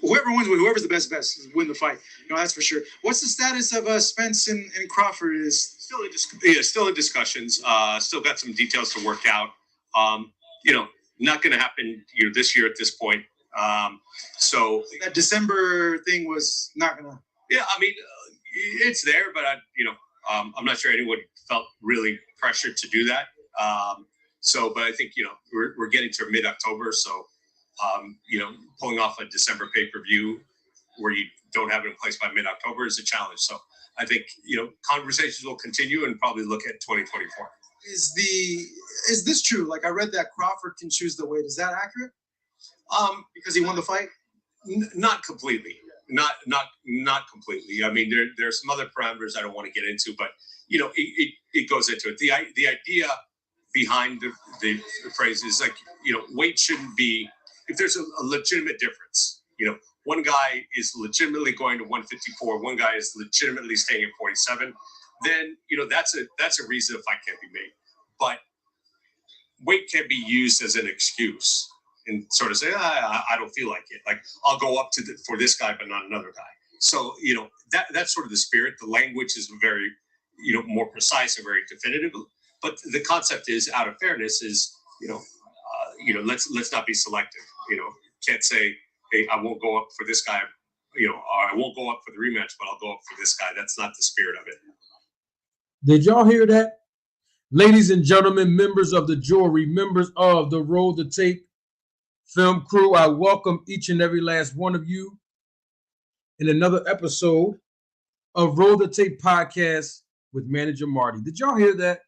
whoever wins, whoever's the best win the fight. That's for sure. What's the status of Spence and Crawford? Is still in discussions. Still got some details to work out. Not going to happen this year at this point. So that December thing was not going to. Yeah, I mean, it's there, but I'm not sure anyone felt really pressured to do that. But I think we're getting to mid-October, so pulling off a December pay-per-view where you don't have it in place by mid-October is a challenge. So I think conversations will continue and probably look at 2024. Is this true? Like I read that Crawford can choose the weight. Is that accurate? Because he won the fight. Not completely. Not completely. I mean, there are some other parameters I don't want to get into, but it goes into it. The idea behind the phrase is like weight shouldn't be. If there's a legitimate difference, one guy is legitimately going to 154, one guy is legitimately staying at 47, then that's a reason a fight can't be made. But weight can be used as an excuse and sort of say, I don't feel like it. Like I'll go up for this guy, but not another guy. So that's sort of the spirit. The language is very more precise and very definitive. But the concept is, out of fairness, is let's not be selective. Can't say, hey, I won't go up for this guy, or I won't go up for the rematch, but I'll go up for this guy. That's not the spirit of it. Did y'all hear that? Ladies and gentlemen, members of the jury, members of the Roll the Tape film crew, I welcome each and every last one of you in another episode of Roll the Tape podcast with Manager Marty. Did y'all hear that?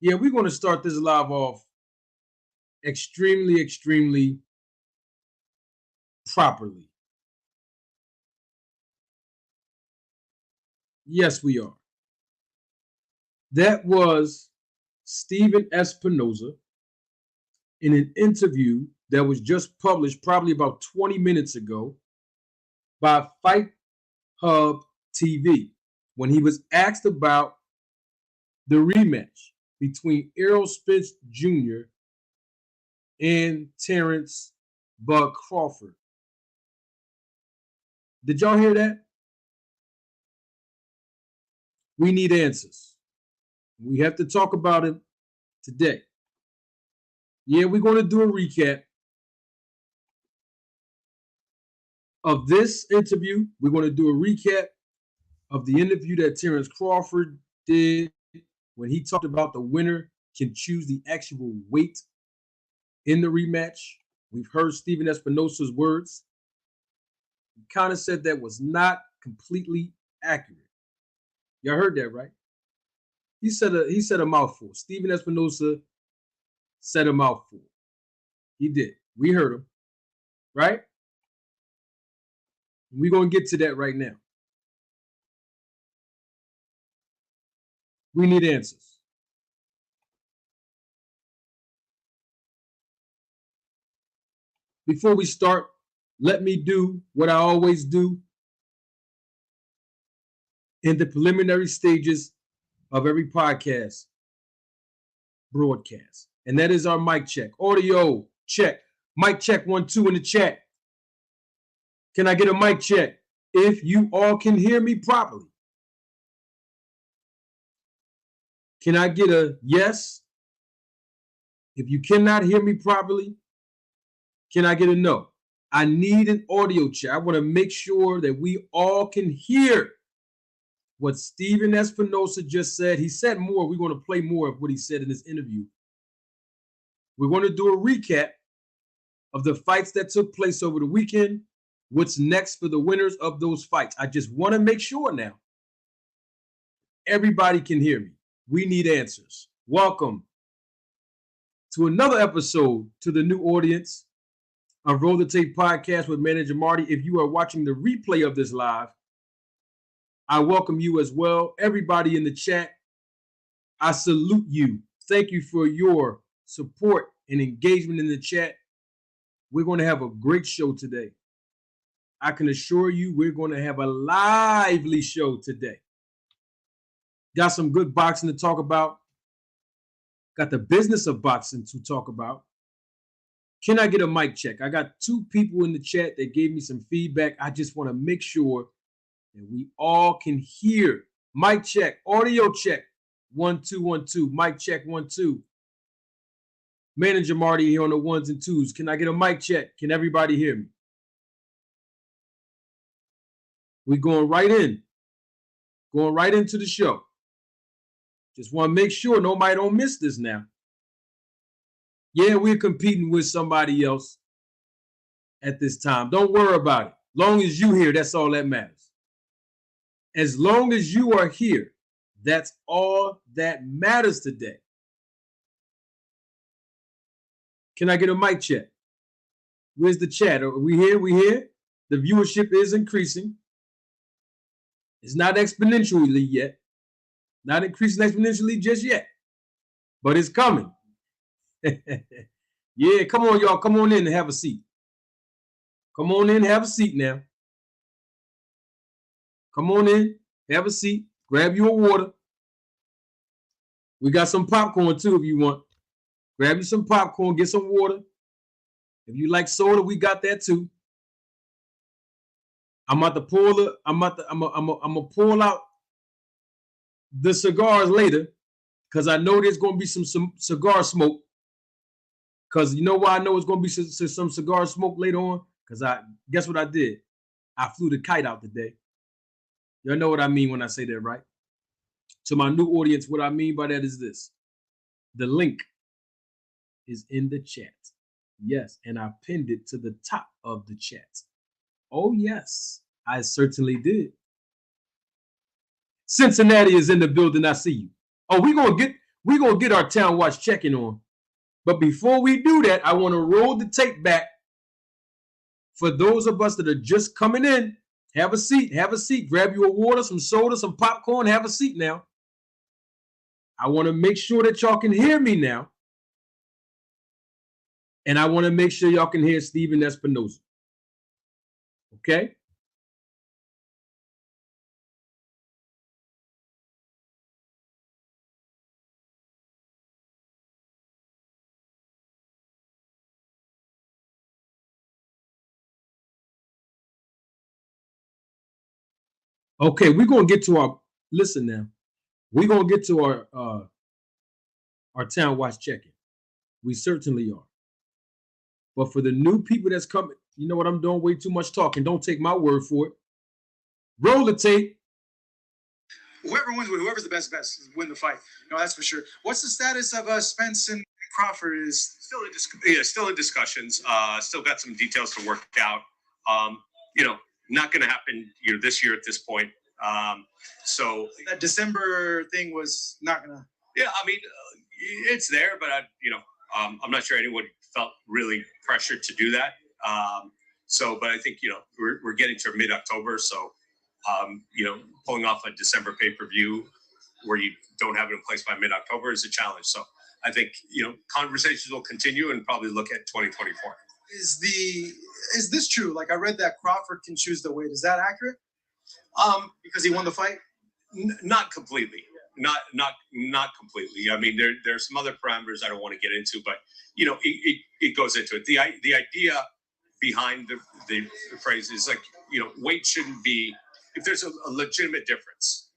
Yeah, we're going to start this live off extremely properly. Yes, we are. That was Stephen Espinoza in an interview that was just published probably about 20 minutes ago by Fight Hub TV when he was asked about the rematch between Errol Spence Jr. and Terence Bug Crawford. Did y'all hear that? We need answers. We have to talk about it today. Yeah, we're going to do a recap of this interview. We're going to do a recap of the interview that Terence Crawford did when he talked about the winner can choose the actual weight in the rematch. We've heard Stephen Espinosa's words. He kind of said that was not completely accurate. Y'all heard that, right? He said a mouthful. Stephen Espinosa said a mouthful. He did. We heard him, right? We're going to get to that right now. We need answers. Before we start, let me do what I always do in the preliminary stages of every podcast broadcast. And that is our mic check. Audio check. Mic check 1, 2 in the chat. Can I get a mic check? If you all can hear me properly. Can I get a yes? If you cannot hear me properly, can I get a no? I need an audio check. I want to make sure that we all can hear what Stephen Espinosa just said. He said more. We're going to play more of what he said in this interview. We're going to do a recap of the fights that took place over the weekend. What's next for the winners of those fights? I just want to make sure now everybody can hear me. We need answers. Welcome to another episode to the new audience of Roll the Tape podcast with Manager Marty. If you are watching the replay of this live, I welcome you as well. Everybody in the chat, I salute you. Thank you for your support and engagement in the chat. We're going to have a great show today. I can assure you we're going to have a lively show today. Got some good boxing to talk about. Got the business of boxing to talk about. Can I get a mic check? I got 2 people in the chat that gave me some feedback. I just want to make sure that we all can hear. Mic check, audio check. 1 2 1 2. Mic check 1 2. Manager Marty here on the 1s and 2s. Can I get a mic check? Can everybody hear me? We going right in. Going right into the show. Just want to make sure nobody don't miss this now. Yeah, we're competing with somebody else at this time. Don't worry about it. Long as you here, that's all that matters. As long as you are here, that's all that matters today. Can I get a mic check? Where's the chat? Are we here? We here? The viewership is increasing. It's not exponentially yet. Not increasing exponentially just yet. But it's coming. Yeah, come on, y'all. Come on in and have a seat. Come on in and have a seat now. Come on in, have a seat. Grab you a water. We got some popcorn too if you want. Grab you some popcorn, get some water. If you like soda, we got that too. I'm gonna pull out the cigars later because I know there's gonna be some cigar smoke. Because you know why I know it's gonna be some cigar smoke later on? Because guess what I did? I flew the kite out today. Y'all know what I mean when I say that, right? To my new audience, what I mean by that is this. The link is in the chat. Yes, and I pinned it to the top of the chat. Oh, yes, I certainly did. Cincinnati is in the building. I see you. Oh, we're gonna get our Town Watch check-in on. But before we do that, I want to roll the tape back. For those of us that are just coming in, have a seat, have a seat. Grab you a water, some soda, some popcorn, have a seat now. I want to make sure that y'all can hear me now. And I want to make sure y'all can hear Stephen Espinoza. Okay? Okay, we're going to get to our, listen now. We're going to get to our Town Watch check-in. We certainly are. But for the new people that's coming, you know what, I'm doing way too much talking. Don't take my word for it. Roll the tape. Whoever wins, whoever's the best win the fight. No, that's for sure. What's the status of Spence and Crawford? Is still in discussions. Still got some details to work out. Not going to happen this year at this point. So that December thing was not gonna. Yeah, I mean, it's there, but I'm not sure anyone felt really pressured to do that. But I think we're getting to mid-October, so pulling off a December pay-per-view where you don't have it in place by mid-October is a challenge. So I think conversations will continue and probably look at 2024. Is this true? Like I read that Crawford can choose the weight. Is that accurate? Because he won the fight? Not completely. Not completely. I mean, there's some other parameters I don't want to get into, but it goes into it. The idea behind the phrase is like weight shouldn't be, if there's a legitimate difference.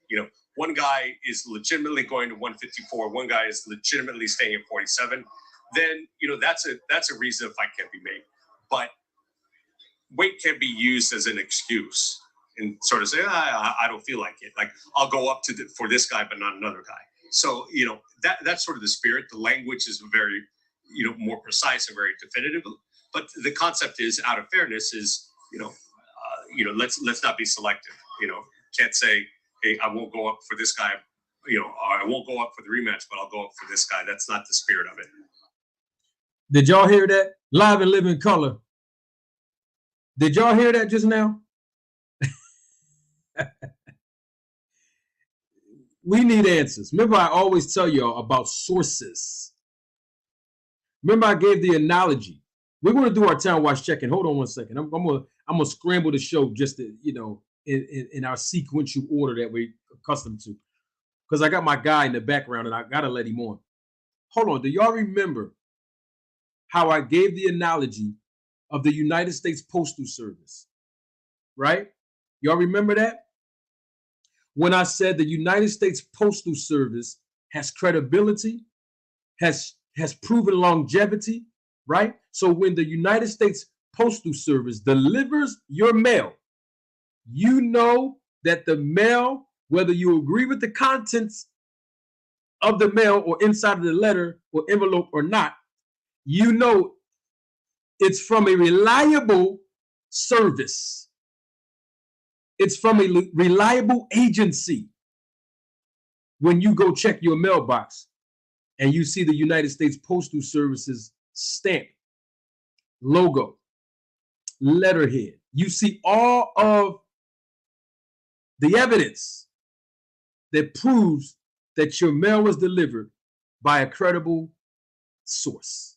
One guy is legitimately going to 154, one guy is legitimately staying at 47. Then that's a reason a fight can be made. But weight can be used as an excuse and sort of say, I don't feel like it. Like I'll go up for this guy, but not another guy. So that's sort of the spirit. The language is very more precise and very definitive. But the concept is, out of fairness, is let's not be selective. Can't say, hey, I won't go up for this guy. Or I won't go up for the rematch, but I'll go up for this guy. That's not the spirit of it. Did y'all hear that? Live and live in color. Did y'all hear that just now? We need answers. Remember, I always tell y'all about sources. Remember, I gave the analogy. We're going to do our Town Watch check-in. Hold on one second. I'm gonna scramble the show just to, in our sequential order that we're accustomed to. Because I got my guy in the background and I gotta let him on. Hold on. Do y'all remember how I gave the analogy of the United States Postal Service, right? Y'all remember that? When I said the United States Postal Service has credibility, has proven longevity, right? So when the United States Postal Service delivers your mail, you know that the mail, whether you agree with the contents of the mail or inside of the letter or envelope or not, you know it's from a reliable service. It's from a reliable agency. When you go check your mailbox and you see the United States Postal Service's stamp, logo, letterhead, you see all of the evidence that proves that your mail was delivered by a credible source.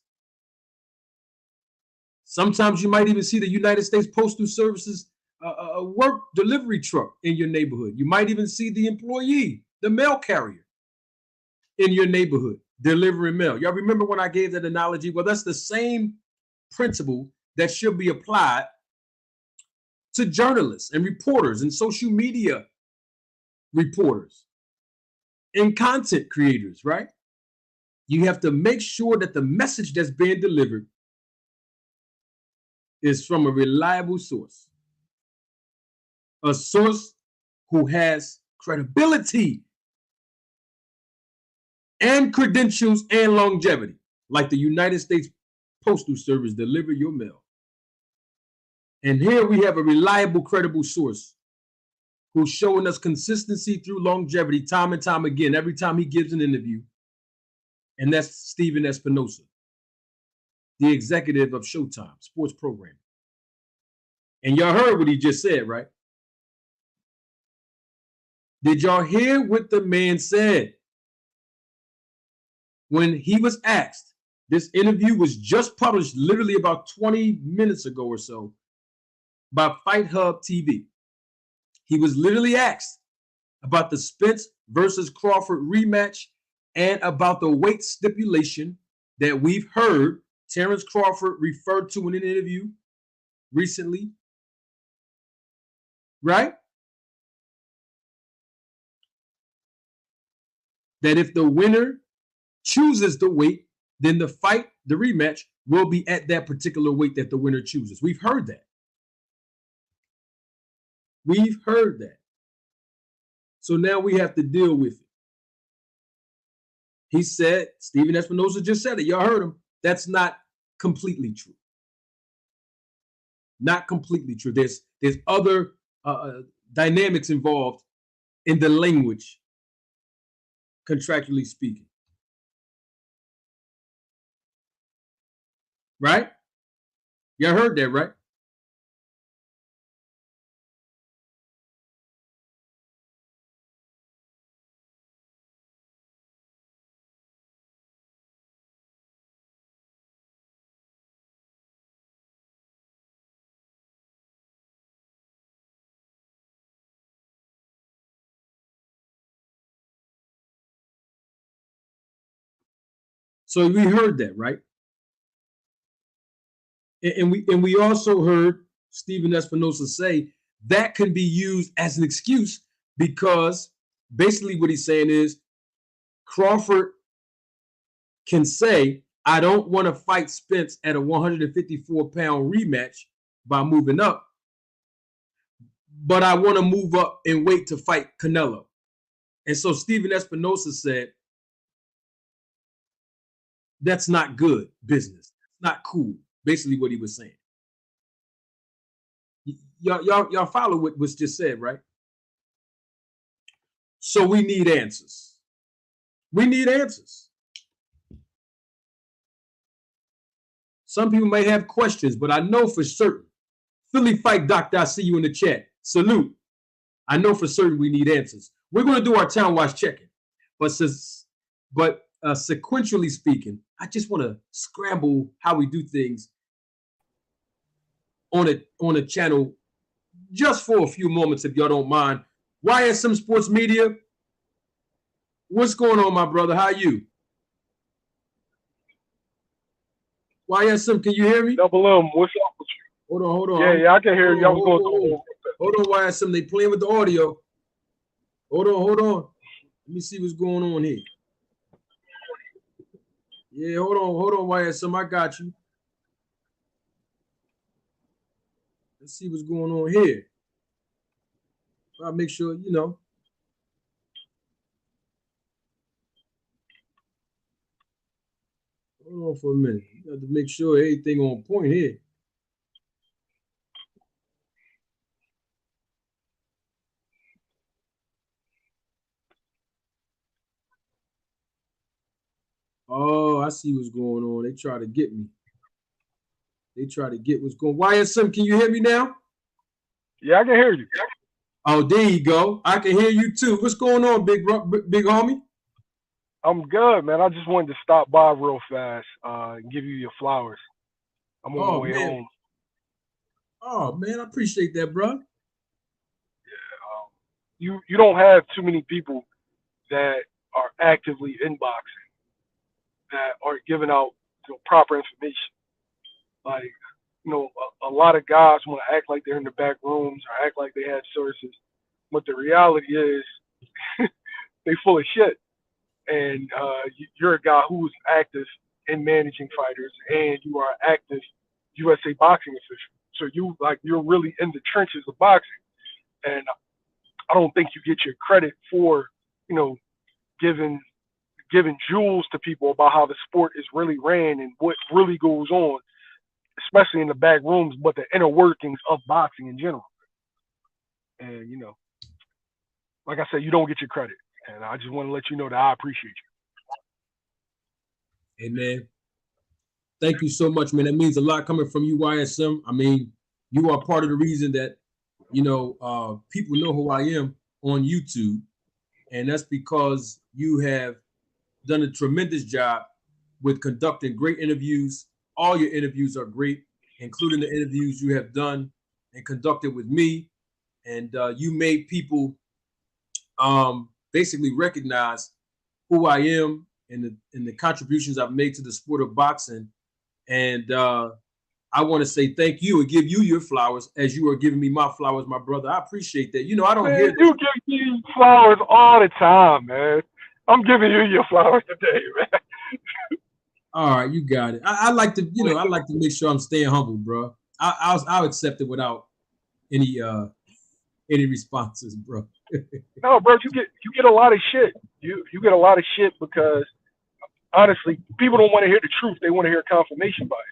Sometimes you might even see the United States Postal Service's work delivery truck in your neighborhood. You might even see the employee, the mail carrier in your neighborhood delivering mail. Y'all remember when I gave that analogy? Well, that's the same principle that should be applied to journalists and reporters and social media reporters and content creators, right? You have to make sure that the message that's being delivered is from a reliable source, a source who has credibility and credentials and longevity, like the United States Postal Service deliver your mail. And here we have a reliable, credible source who's showing us consistency through longevity time and time again, every time he gives an interview. And that's Stephen Espinoza, the executive of Showtime sports programming. And y'all heard what he just said, right? Did y'all hear what the man said? When he was asked, this interview was just published literally about 20 minutes ago or so by Fight Hub TV. He was literally asked about the Spence versus Crawford rematch and about the weight stipulation that we've heard Terence Crawford referred to in an interview recently, right? That if the winner chooses the weight, then the fight, the rematch, will be at that particular weight that the winner chooses. We've heard that. We've heard that. So now we have to deal with it. He said, Stephen Espinoza just said it. Y'all heard him. That's not completely true. Not completely true. There's other dynamics involved in the language, contractually speaking. Right? Y'all heard that, right? So we heard that, right? And we also heard Stephen Espinoza say that can be used as an excuse because basically what he's saying is Crawford can say, I don't want to fight Spence at a 154-pound rematch by moving up, but I want to move up and wait to fight Canelo. And so Stephen Espinoza said, that's not good business. It's not cool. Basically what he was saying. Y'all follow what was just said, right? So we need answers. We need answers. Some people may have questions, but I know for certain. Philly Fight Doctor, I see you in the chat. Salute. I know for certain we need answers. We're going to do our town watch check-in. But sequentially speaking, I just want to scramble how we do things on a channel just for a few moments, if y'all don't mind. YSM Sports Media, what's going on, my brother? How are you? YSM, can you hear me? Double M, what's up with you? Hold on. Yeah, I can hear you. I was going through. Hold on, YSM. They playing with the audio. Hold on. Let me see what's going on here. Yeah, hold on, YSM. I got you. Let's see what's going on here. I'll make sure, you know. Hold on for a minute. You have to make sure everything on point here. Oh, I see what's going on. They try to get me. They try to get what's going on. YSM, can you hear me now? Yeah, I can hear you. Oh, there you go. I can hear you too. What's going on, big homie? I'm good, man. I just wanted to stop by real fast and give you your flowers. I'm on my way home. Oh, man, I appreciate that, bro. Yeah, you don't have too many people that are actively in boxing that are giving out proper information. Like, a lot of guys want to act like they're in the back rooms or act like they have sources, but the reality is they full of shit. And you're a guy who's active in managing fighters, and you are an active USA boxing official. So you're really in the trenches of boxing. And I don't think you get your credit for, giving jewels to people about how the sport is really ran and what really goes on, especially in the back rooms, but the inner workings of boxing in general. And, like I said, you don't get your credit. And I just want to let you know that I appreciate you. Hey, man. Thank you so much, man. That means a lot coming from you, YSM. I mean, you are part of the reason that, people know who I am on YouTube. And that's because you have done a tremendous job with conducting great interviews. All your interviews are great, including the interviews you have done and conducted with me. And you made people basically recognize who I am and the contributions I've made to the sport of boxing. And I want to say thank you and give you your flowers as you are giving me my flowers, my brother. I appreciate that. I don't hear you give me flowers all the time, man. I'm giving you your flowers today, man. All right, you got it. I like to, I like to make sure I'm staying humble, bro. I'll accept it without any responses, bro. No, bro, you get a lot of shit. You get a lot of shit because honestly, people don't want to hear the truth. They want to hear confirmation bias.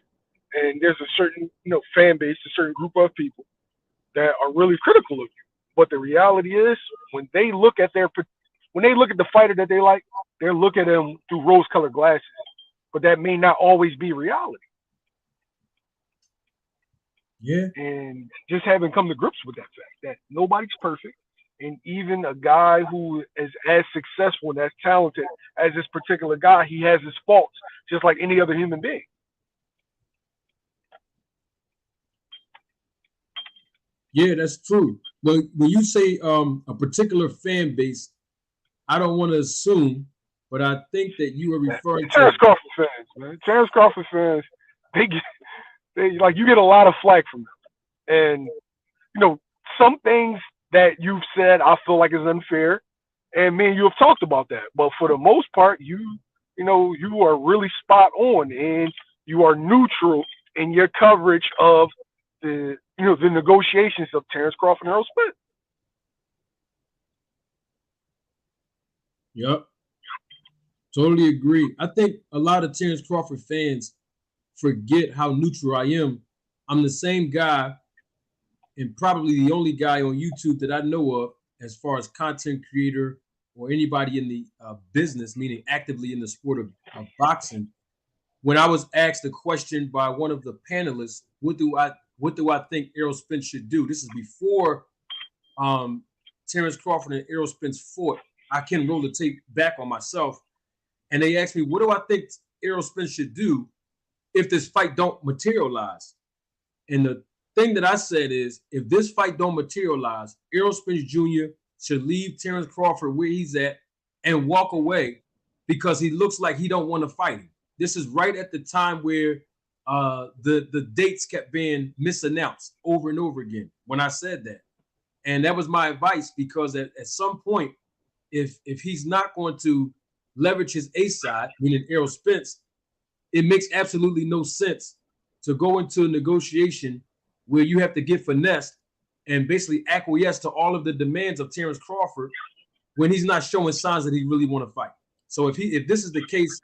And there's a certain, fan base, a certain group of people that are really critical of you. But the reality is, when they look at the fighter that they like, they're looking at them through rose-colored glasses. But that may not always be reality. Yeah. And just having come to grips with that fact that nobody's perfect. And even a guy who is as successful and as talented as this particular guy, he has his faults, just like any other human being. Yeah, that's true. But when you say a particular fan base, I don't want to assume, but I think that you are referring to Terence Crawford fans, man. Terence Crawford fans, they you get a lot of flack from them. And some things that you've said I feel like is unfair, and me and you have talked about that. But for the most part, you are really spot on, and you are neutral in your coverage of the negotiations of Terence Crawford and Errol Spence. Yep. Totally agree. I think a lot of Terence Crawford fans forget how neutral I am. I'm the same guy and probably the only guy on YouTube that I know of as far as content creator or anybody in the business, meaning actively in the sport of boxing. When I was asked a question by one of the panelists, what do I think Errol Spence should do? This is before Terence Crawford and Errol Spence fought. I can roll the tape back on myself. And they asked me, what do I think Errol Spence should do if this fight don't materialize? And the thing that I said is, if this fight don't materialize, Errol Spence Jr. should leave Terence Crawford where he's at and walk away because he looks like he don't want to fight him. This is right at the time where the dates kept being misannounced over and over again when I said that. And that was my advice, because at some point, if he's not going to leverage his A side, meaning Errol Spence, it makes absolutely no sense to go into a negotiation where you have to get finessed and basically acquiesce to all of the demands of Terence Crawford when he's not showing signs that he really want to fight. So if this is the case,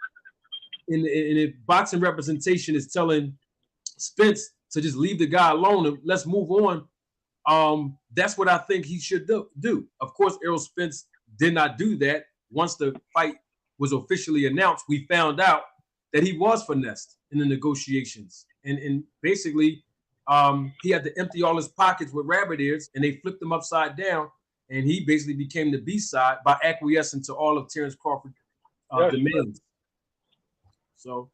and if boxing representation is telling Spence to just leave the guy alone and let's move on, that's what I think he should do. Of course, Errol Spence did not do that. Once the fight was officially announced, we found out that he was finessed in the negotiations. And basically, he had to empty all his pockets with rabbit ears, and they flipped him upside down, and he basically became the B side by acquiescing to all of Terence Crawford's demands. So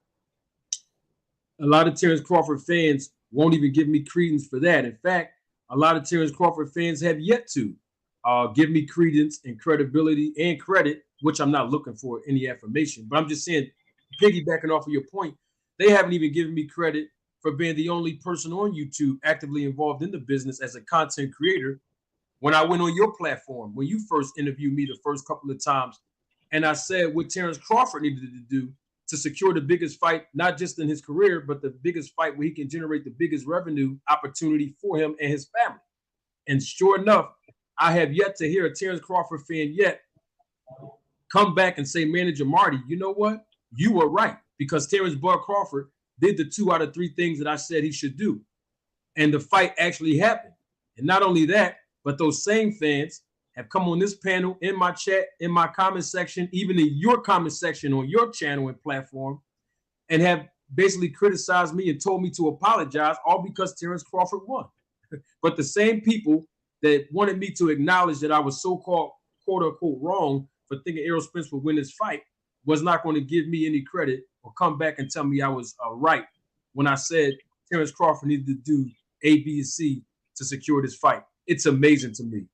a lot of Terence Crawford fans won't even give me credence for that. In fact, a lot of Terence Crawford fans have yet to give me credence and credibility and credit, which I'm not looking for any affirmation. But I'm just saying, piggybacking off of your point, they haven't even given me credit for being the only person on YouTube actively involved in the business as a content creator. When I went on your platform, when you first interviewed me the first couple of times, and I said what Terence Crawford needed to do to secure the biggest fight, not just in his career, but the biggest fight where he can generate the biggest revenue opportunity for him and his family. And sure enough, I have yet to hear a Terence Crawford fan yet come back and say, Manager Marty, you know what? You were right, because Terence Bud Crawford did the 2 out of 3 things that I said he should do. And the fight actually happened. And not only that, but those same fans have come on this panel, in my chat, in my comment section, even in your comment section on your channel and platform, and have basically criticized me and told me to apologize, all because Terence Crawford won. But the same people that wanted me to acknowledge that I was so-called, quote-unquote, wrong for thinking Errol Spence would win this fight was not going to give me any credit or come back and tell me I was right when I said Terence Crawford needed to do A, B, and C to secure this fight. It's amazing to me.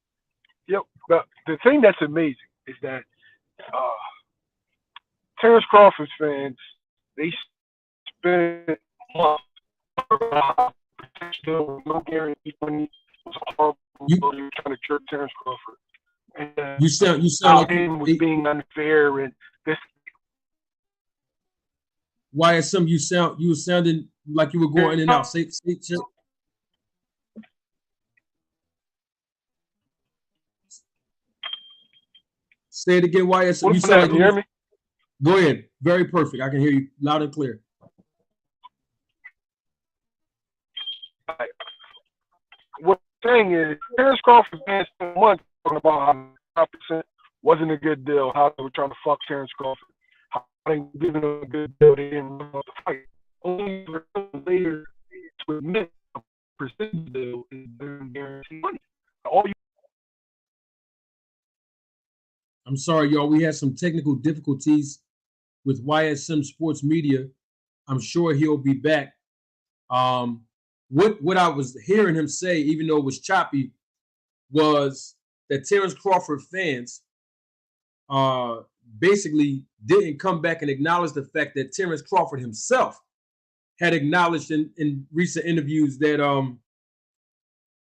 Yep. But the thing that's amazing is that Terence Crawford's fans, they spent months no guarantee money. It was horrible. You were trying to jerk Terence Crawford. And you sound like him was being unfair, and this YSM, you were sounding like you were going in and out. Say it again, YSM. You sound like you hear me? Go ahead. Very perfect. I can hear you loud and clear. What I'm saying is, Terence Crawford fans spent months talking about how 5% wasn't a good deal, how they were trying to fuck Terence Crawford, how they were giving him a good deal, they didn't want the fight. Only for later to admit a percentage deal is guaranteed money. I'm sorry, y'all. We had some technical difficulties with YSM Sports Media. I'm sure he'll be back. What I was hearing him say, even though it was choppy, was that Terence Crawford fans basically didn't come back and acknowledge the fact that Terence Crawford himself had acknowledged in recent interviews that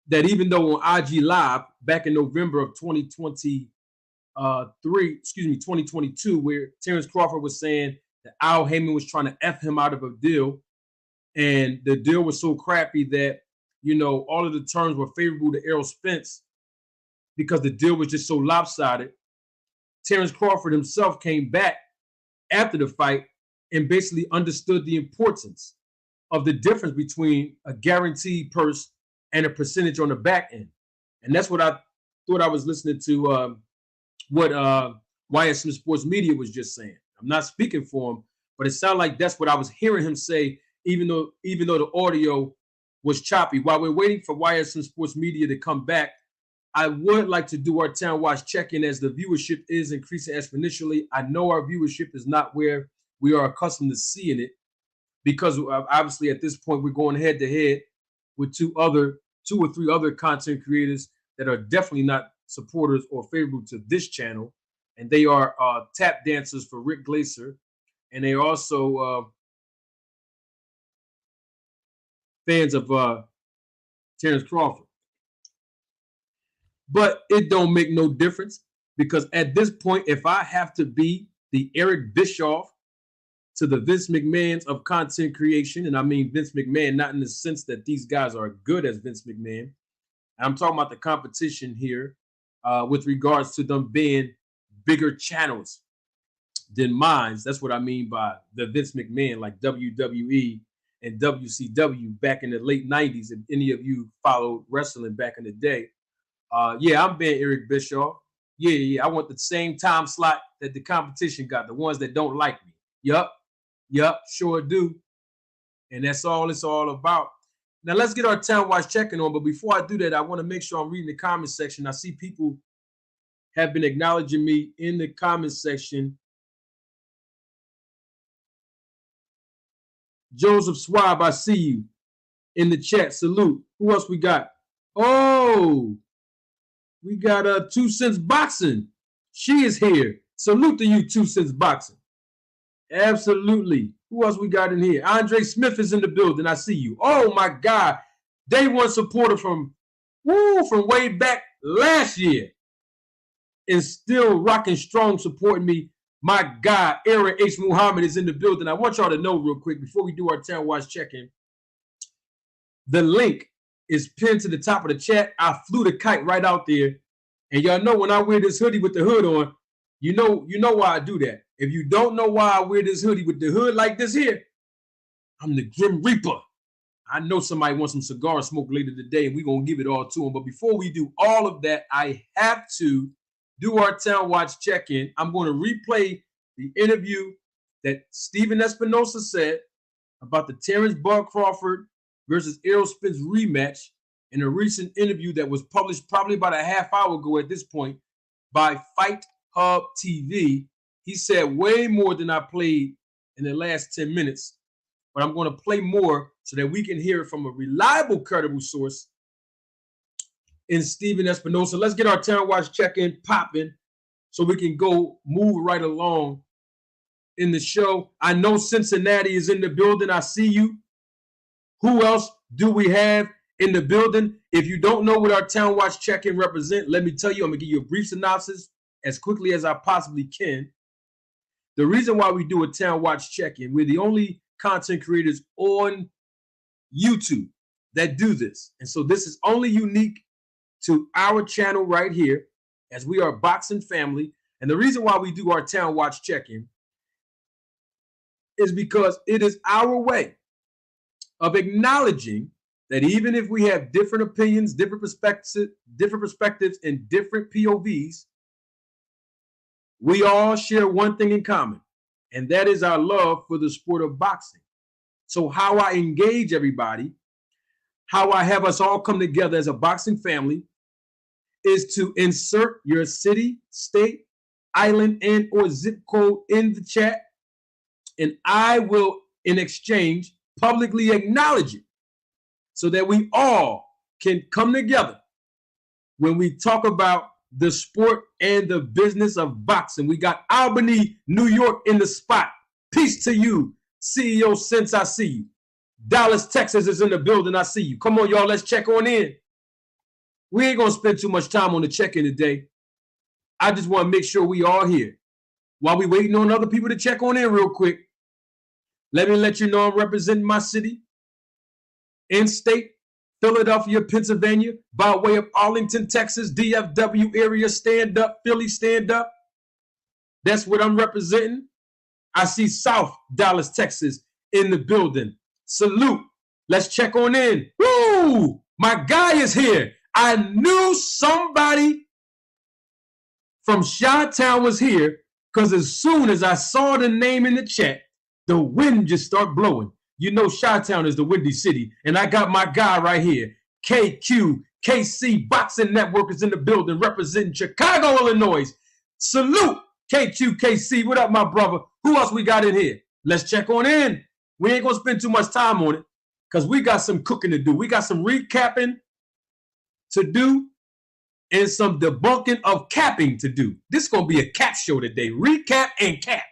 that even though on IG Live back in November of 2022, where Terence Crawford was saying that Al Heyman was trying to F him out of a deal, and the deal was so crappy that, you know, all of the terms were favorable to Errol Spence because the deal was just so lopsided. Terence Crawford himself came back after the fight and basically understood the importance of the difference between a guaranteed purse and a percentage on the back end. And that's what I thought I was listening to what YSM Sports Media was just saying. I'm not speaking for him, but it sounded like that's what I was hearing him say, even though the audio was choppy. While we're waiting for YSM Sports Media to come back, I would like to do our Town Watch check-in as the viewership is increasing exponentially. I know our viewership is not where we are accustomed to seeing it because obviously at this point we're going head-to-head with two or three other content creators that are definitely not supporters or favorable to this channel, and they are tap dancers for Rick Glaser, and they also fans of Terence Crawford. But it don't make no difference because at this point, if I have to be the Eric Bischoff to the Vince McMahons of content creation, and I mean Vince McMahon, not in the sense that these guys are good as Vince McMahon. I'm talking about the competition here with regards to them being bigger channels than mine. That's what I mean by the Vince McMahon, like WWE and WCW back in the late 90s. If any of you followed wrestling back in the day, yeah, I'm being Eric Bischoff. Yeah, I want the same time slot that the competition got, the ones that don't like me. Yup, sure do. And that's all it's all about. Now let's get our Town Watch check-in on. But before I do that, I want to make sure I'm reading the comment section. I see people have been acknowledging me in the comment section. Joseph Swab, I see you in the chat. Salute. Who else we got? Oh, we got 2 Cents Boxing. She is here. Salute to you, 2 Cents Boxing. Absolutely. Who else we got in here? Andre Smith is in the building. I see you. Oh my God. Day one supporter from way back last year. And still rocking strong, supporting me. My God, Aaron H. Muhammad is in the building. I want y'all to know real quick before we do our Town Watch check-in. The link is pinned to the top of the chat. I flew the kite right out there. And y'all know when I wear this hoodie with the hood on, you know why I do that. If you don't know why I wear this hoodie with the hood like this here, I'm the Grim Reaper. I know somebody wants some cigar smoke later today, and we're going to give it all to them. But before we do all of that, I have to do our Town Watch check-in. I'm going to replay the interview that Stephen Espinoza said about the Terence Crawford versus Errol Spence rematch in a recent interview that was published probably about a half hour ago at this point by Fight Hub TV. He said way more than I played in the last 10 minutes, but I'm going to play more so that we can hear it from a reliable, credible source in Stephen Espinoza. Let's get our Town Watch check-in popping so we can go move right along in the show. I know Cincinnati is in the building. I see you. Who else do we have in the building? If you don't know what our Town Watch check-in represent, let me tell you, I'm going to give you a brief synopsis as quickly as I possibly can. The reason why we do a Town Watch check-in, we're the only content creators on YouTube that do this. And so this is only unique to our channel right here, as we are a boxing family. And the reason why we do our Town Watch check-in is because it is our way of acknowledging that even if we have different opinions, different perspectives, and different POVs, we all share one thing in common, and that is our love for the sport of boxing. So how I engage everybody, how I have us all come together as a boxing family, is to insert your city, state, island, and or zip code in the chat, and I will, in exchange, publicly acknowledge it so that we all can come together when we talk about the sport and the business of boxing. We got Albany, New York in the spot. Peace to you, CEO Since I see you. Dallas, Texas is in the building. I see you. Come on, y'all. Let's check on in. We ain't going to spend too much time on the check-in today. I just want to make sure we all here. While we waiting on other people to check on in real quick, let me let you know I'm representing my city, in-state, Philadelphia, Pennsylvania, by way of Arlington, Texas, DFW area, stand up, Philly, stand up. That's what I'm representing. I see South Dallas, Texas in the building. Salute. Let's check on in. Woo! My guy is here. I knew somebody from Chi-Town was here because as soon as I saw the name in the chat, the wind just started blowing. You know Chi-Town is the Windy City, and I got my guy right here. KC Boxing Network is in the building representing Chicago, Illinois. Salute, KC. What up, my brother? Who else we got in here? Let's check on in. We ain't going to spend too much time on it because we got some cooking to do. We got some recapping to do and some debunking of capping to do. This is going to be a cap show today. Recap and cap.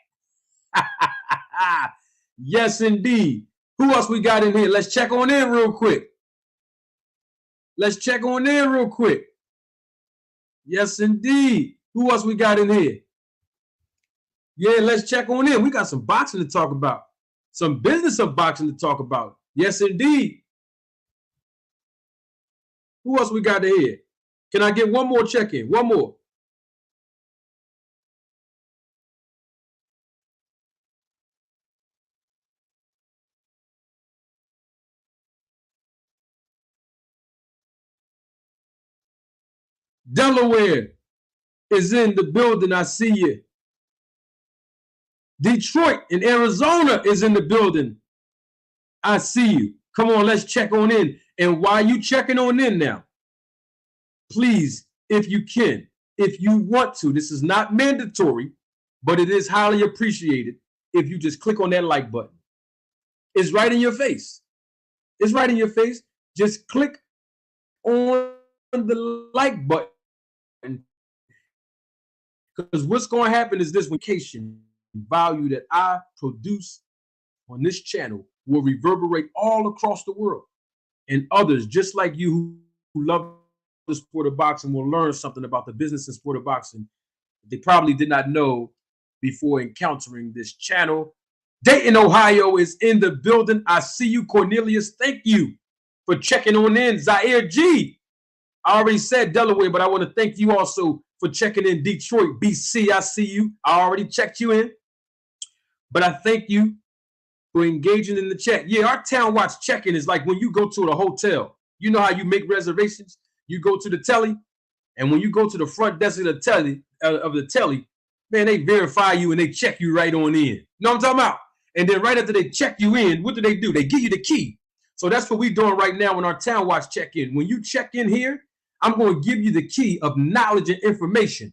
Yes, indeed. Who else we got in here? Let's check on in real quick. Let's check on in real quick. Yes, indeed. Who else we got in here? Yeah, let's check on in. We got some boxing to talk about. Some business of boxing to talk about. Yes, indeed. Who else we got in here? Can I get one more check-in? One more. Delaware is in the building. I see you. Detroit in Arizona is in the building. I see you. Come on, let's check on in. And while you checking on in now, please, if you can, if you want to, this is not mandatory, but it is highly appreciated if you just click on that like button. It's right in your face. It's right in your face. Just click on the like button. Because what's going to happen is this vacation value that I produce on this channel will reverberate all across the world. And others, just like you who love the sport of boxing, will learn something about the business and sport of boxing they probably did not know before encountering this channel. Dayton, Ohio is in the building. I see you, Cornelius. Thank you for checking on in. Zaire G. I already said Delaware, but I want to thank you also for checking in. Detroit, BC, I see you. I already checked you in. But I thank you for engaging in the chat. Yeah, our Town Watch check-in is like when you go to a hotel. You know how you make reservations? You go to the telly, and when you go to the front desk of the telly, man, they verify you and they check you right on in. You know what I'm talking about? And then right after they check you in, what do? They give you the key. So that's what we're doing right now in our Town Watch check-in. When you check in here, I'm going to give you the key of knowledge and information.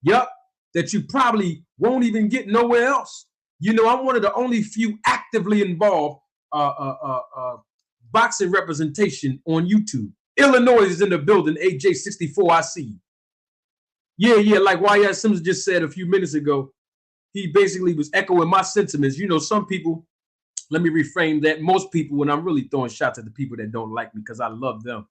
Yup, that you probably won't even get nowhere else. You know, I'm one of the only few actively involved boxing representation on YouTube. Illinois is in the building. AJ64, I see you. Yeah, like YSM just said a few minutes ago. He basically was echoing my sentiments. You know, some people, let me reframe that. Most people, when I'm really throwing shots at the people that don't like me because I love them.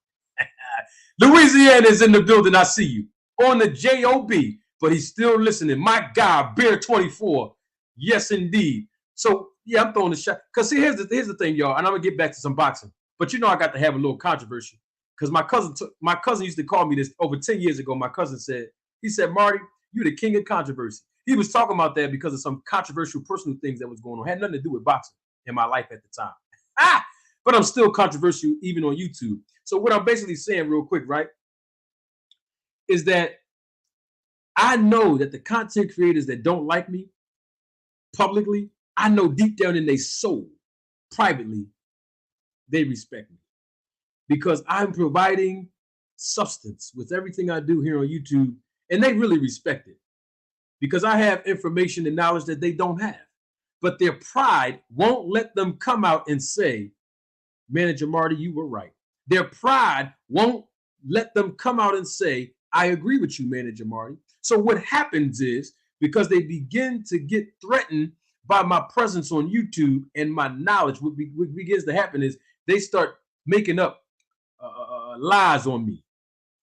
Louisiana is in the building. I see you. On the JOB, but he's still listening. My God, Bear 24. Yes, indeed. So, yeah, I'm throwing the shot. Because see, here's the thing, y'all, and I'm going to get back to some boxing. But you know I got to have a little controversy. Because my cousin used to call me this over 10 years ago. My cousin said, Marty, you're the king of controversy. He was talking about that because of some controversial personal things that was going on. It had nothing to do with boxing in my life at the time. But I'm still controversial even on YouTube. So what I'm basically saying real quick, right, is that I know that the content creators that don't like me publicly, I know deep down in their soul, privately, they respect me. Because I'm providing substance with everything I do here on YouTube, and they really respect it. Because I have information and knowledge that they don't have. But their pride won't let them come out and say, Manager Marty, you were right. Their pride won't let them come out and say, I agree with you, Manager Marty. So what happens is, because they begin to get threatened by my presence on YouTube and my knowledge, what begins to happen is they start making up lies on me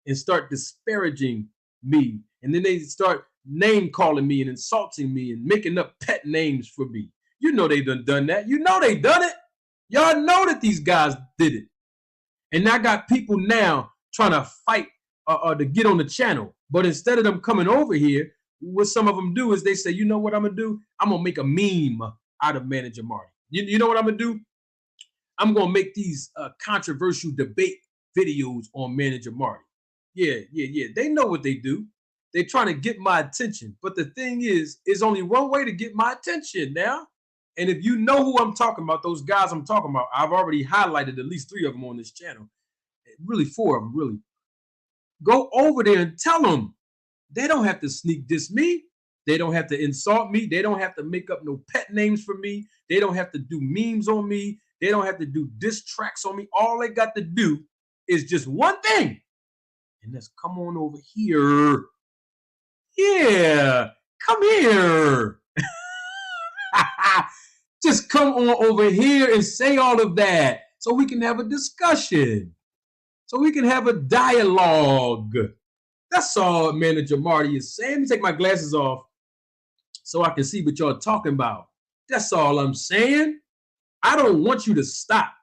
and start disparaging me. And then they start name calling me and insulting me and making up pet names for me. You know they done that. You know they done it. Y'all know that these guys did it. And I got people now trying to fight to get on the channel. But instead of them coming over here, what some of them do is they say, you know what I'm going to do? I'm going to make a meme out of Manager Marty. You know what I'm going to do? I'm going to make these controversial debate videos on Manager Marty. Yeah. They know what they do. They're trying to get my attention. But the thing is, there's only one way to get my attention now. And if you know who I'm talking about, those guys I'm talking about, I've already highlighted at least 3 of them on this channel. Really 4 of them, really. Go over there and tell them they don't have to sneak diss me. They don't have to insult me. They don't have to make up no pet names for me. They don't have to do memes on me. They don't have to do diss tracks on me. All they got to do is just one thing. And that's come on over here. Yeah, come here. Just come on over here and say all of that so we can have a discussion, so we can have a dialogue. That's all Manager Marty is saying. Let me take my glasses off so I can see what y'all talking about. That's all I'm saying. I don't want you to stop.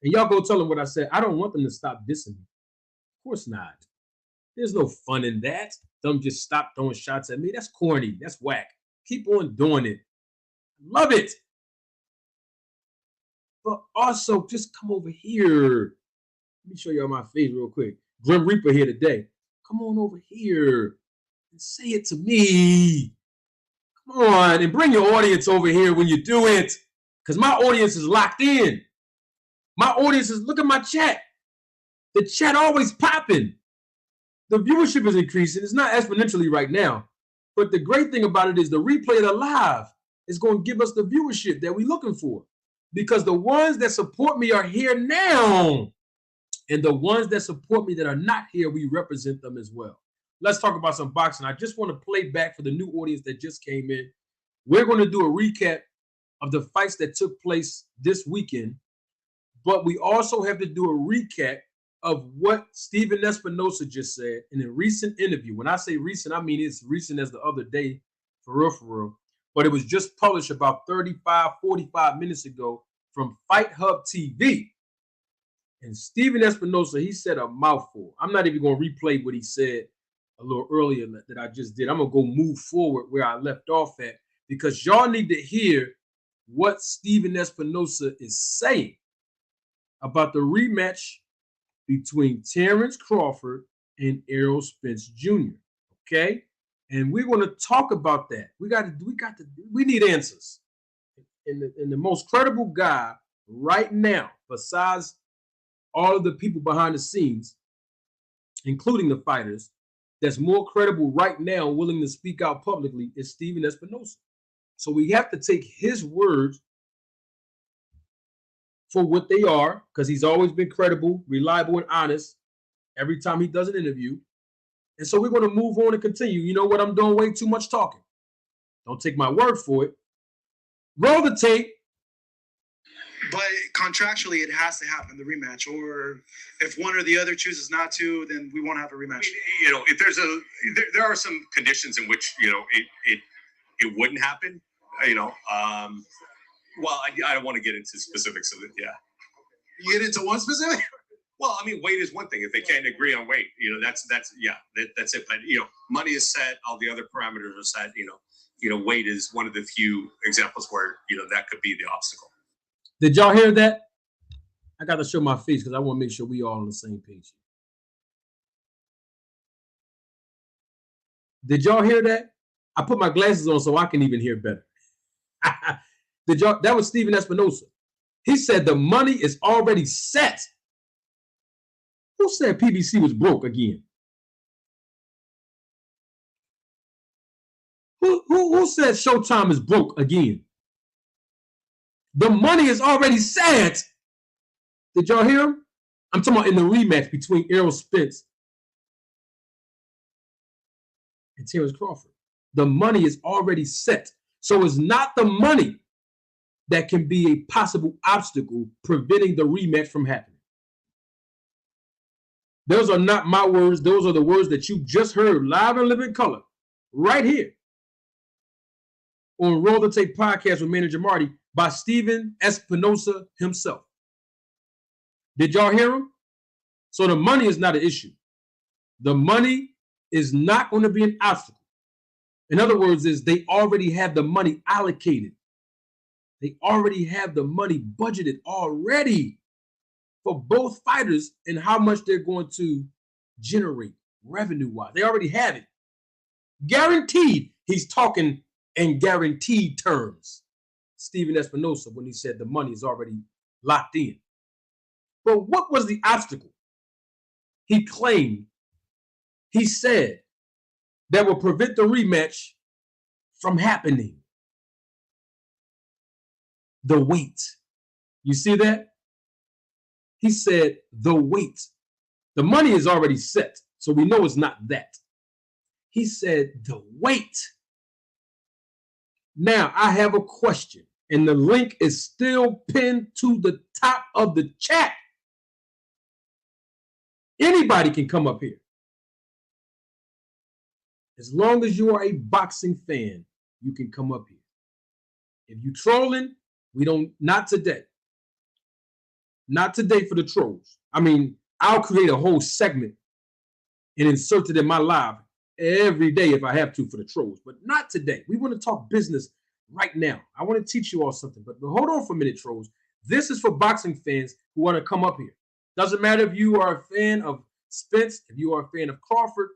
And y'all go tell them what I said. I don't want them to stop dissing me. Of course not. There's no fun in that. Them just stop throwing shots at me. That's corny. That's whack. Keep on doing it. Love it. But also, just come over here. Let me show y'all my face real quick. Grim Reaper here today. Come on over here and say it to me. Come on, and bring your audience over here when you do it. Because my audience is locked in. My audience is, look at my chat. The chat always popping. The viewership is increasing. It's not exponentially right now. But the great thing about it is the replay of the live is going to give us the viewership that we're looking for. Because the ones that support me are here now. And the ones that support me that are not here, we represent them as well. Let's talk about some boxing. I just want to play back for the new audience that just came in. We're going to do a recap of the fights that took place this weekend. But we also have to do a recap of what Stephen Espinoza just said in a recent interview. When I say recent, I mean it's recent as the other day, for real. But it was just published about 35, 45 minutes ago from Fight Hub TV. And Stephen Espinoza, he said a mouthful. I'm not even going to replay what he said a little earlier that I just did. I'm going to go move forward where I left off at because y'all need to hear what Stephen Espinoza is saying about the rematch between Terence Crawford and Errol Spence Jr. Okay? And we're going to talk about that. We need answers. And the most credible guy right now, besides all of the people behind the scenes, including the fighters, that's more credible right now, willing to speak out publicly, is Stephen Espinoza. So we have to take his words for what they are, because he's always been credible, reliable, and honest every time he does an interview. And so we're going to move on and continue. You know what? I'm doing way too much talking. Don't take my word for it. Roll the tape. But contractually, it has to happen, the rematch. Or if one or the other chooses not to, then we won't have a rematch. You know, if there are some conditions in which, you know, it wouldn't happen, you know. Well, I don't want to get into specifics of it. Yeah. You get into one specific? Well, I mean, weight is one thing. If they can't agree on weight, you know, that's it. But, you know, money is set. All the other parameters are set. You know, weight is one of the few examples where, you know, that could be the obstacle. Did y'all hear that? I got to show my face because I want to make sure we all on the same page. Did y'all hear that? I put my glasses on so I can even hear better. Did y'all? That was Stephen Espinoza. He said the money is already set. Who said PBC was broke again? Who said Showtime is broke again? The money is already set. Did y'all hear him? I'm talking about in the rematch between Errol Spence and Terence Crawford. The money is already set. So it's not the money that can be a possible obstacle preventing the rematch from happening. Those are not my words. Those are the words that you just heard live and living color right here on Roll the Tape Podcast with Manager Marty by Stephen Espinoza himself. Did y'all hear him? So the money is not an issue. The money is not going to be an obstacle. In other words, is they already have the money allocated. They already have the money budgeted already for both fighters and how much they're going to generate revenue-wise. They already have it. Guaranteed. He's talking in guaranteed terms. Stephen Espinoza, when he said the money is already locked in. But what was the obstacle? He claimed, he said, that will prevent the rematch from happening. The weight. You see that? He said the weight. The money is already set, so we know it's not that. He said the weight. Now, I have a question, And the link is still pinned to the top of the chat. Anybody can come up here. As long as you are a boxing fan, you can come up here. If you trolling, we don't, not today. Not today for the trolls. I mean, I'll create a whole segment and insert it in my live every day if I have to for the trolls, but not today. We want to talk business right now. I want to teach you all something, but hold on for a minute, trolls. This is for boxing fans who want to come up here. Doesn't matter if you are a fan of Spence, if you are a fan of Crawford,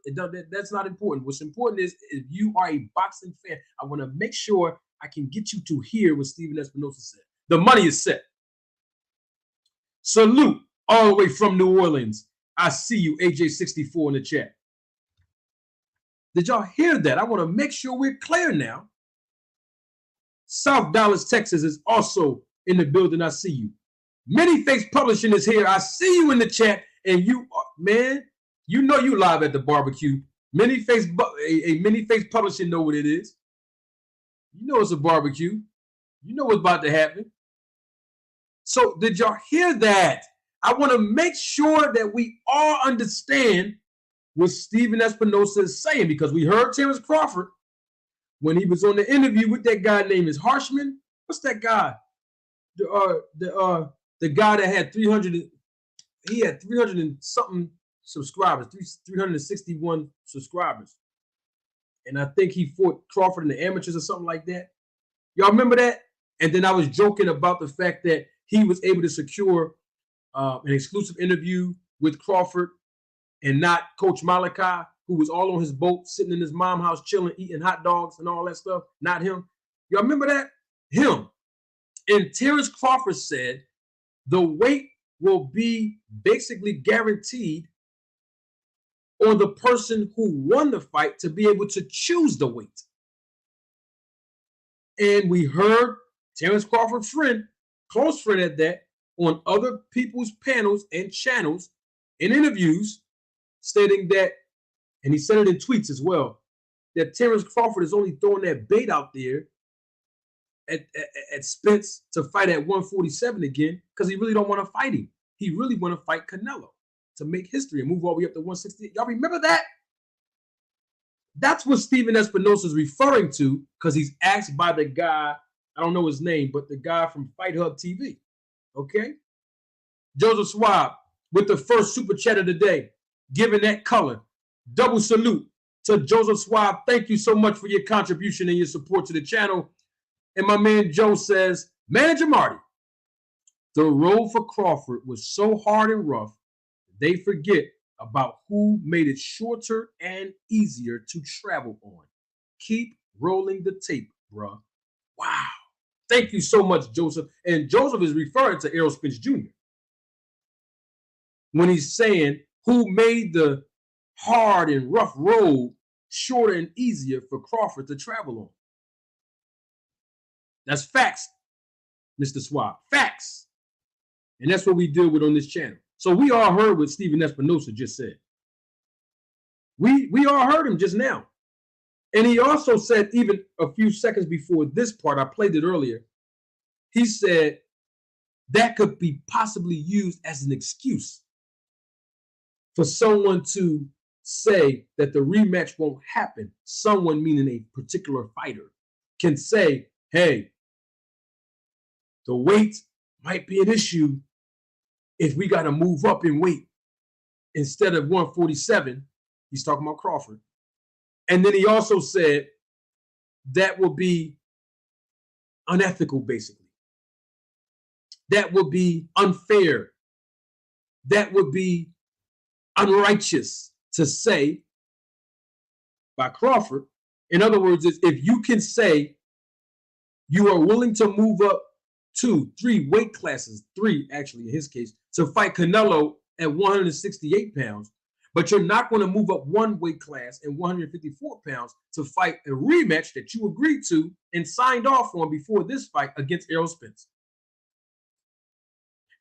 that's not important. What's important is if you are a boxing fan, I want to make sure I can get you to hear what Stephen Espinoza said. The money is set. Salute all the way from New Orleans. I see you, AJ64 in the chat. Did y'all hear that? I want to make sure we're clear now. South Dallas, Texas is also in the building. I see you. Many Fakes Publishing is here. I see you in the chat. And you, man, you know you live at the barbecue. Many Fakes Publishing know what it is. You know it's a barbecue. You know what's about to happen. So did y'all hear that? I want to make sure that we all understand what Stephen Espinoza is saying, because we heard Terence Crawford when he was on the interview with that guy named is Harshman. What's that guy? The guy that had 300. He had 300 and something subscribers, 361 subscribers. And I think he fought Crawford in the amateurs or something like that. Y'all remember that? And then I was joking about the fact that he was able to secure an exclusive interview with Crawford and not Coach Malachi, who was all on his boat, sitting in his mom's house, chilling, eating hot dogs and all that stuff. Not him. Y'all remember that? Him. And Terence Crawford said the weight will be basically guaranteed on the person who won the fight to be able to choose the weight. And we heard Terence Crawford's friend, close friend at that, on other people's panels and channels in interviews stating that, and he said it in tweets as well, that Terence Crawford is only throwing that bait out there at Spence to fight at 147 again because he really don't want to fight him. He really want to fight Canelo to make history and move all the way up to 168. Y'all remember that? That's what Stephen Espinoza is referring to because he's asked by the guy, I don't know his name, but the guy from Fight Hub TV. Okay? Joseph Schwab with the first super chat of the day, giving that color. Double salute to Joseph Schwab. Thank you so much for your contribution and your support to the channel. And my man Joe says, Manager Marty, the road for Crawford was so hard and rough, they forget about who made it shorter and easier to travel on. Keep rolling the tape, bruh. Wow. Thank you so much, Joseph. And Joseph is referring to Errol Spence Jr. when he's saying who made the hard and rough road shorter and easier for Crawford to travel on. That's facts, Mr. Swab. Facts. And that's what we deal with on this channel. So we all heard what Stephen Espinoza just said. We all heard him just now. And he also said, even a few seconds before this part, I played it earlier, he said that could be possibly used as an excuse for someone to say that the rematch won't happen. Someone, meaning a particular fighter, can say, hey, the weight might be an issue if we got to move up in weight instead of 147. He's talking about Crawford. And then he also said that will be unethical, basically. That would be unfair. That would be unrighteous to say by Crawford. In other words, if you can say you are willing to move up 2, 3 weight classes, 3 actually in his case, to fight Canelo at 168 pounds, but you're not going to move up 1 weight class in 154 pounds to fight a rematch that you agreed to and signed off on before this fight against Errol Spence.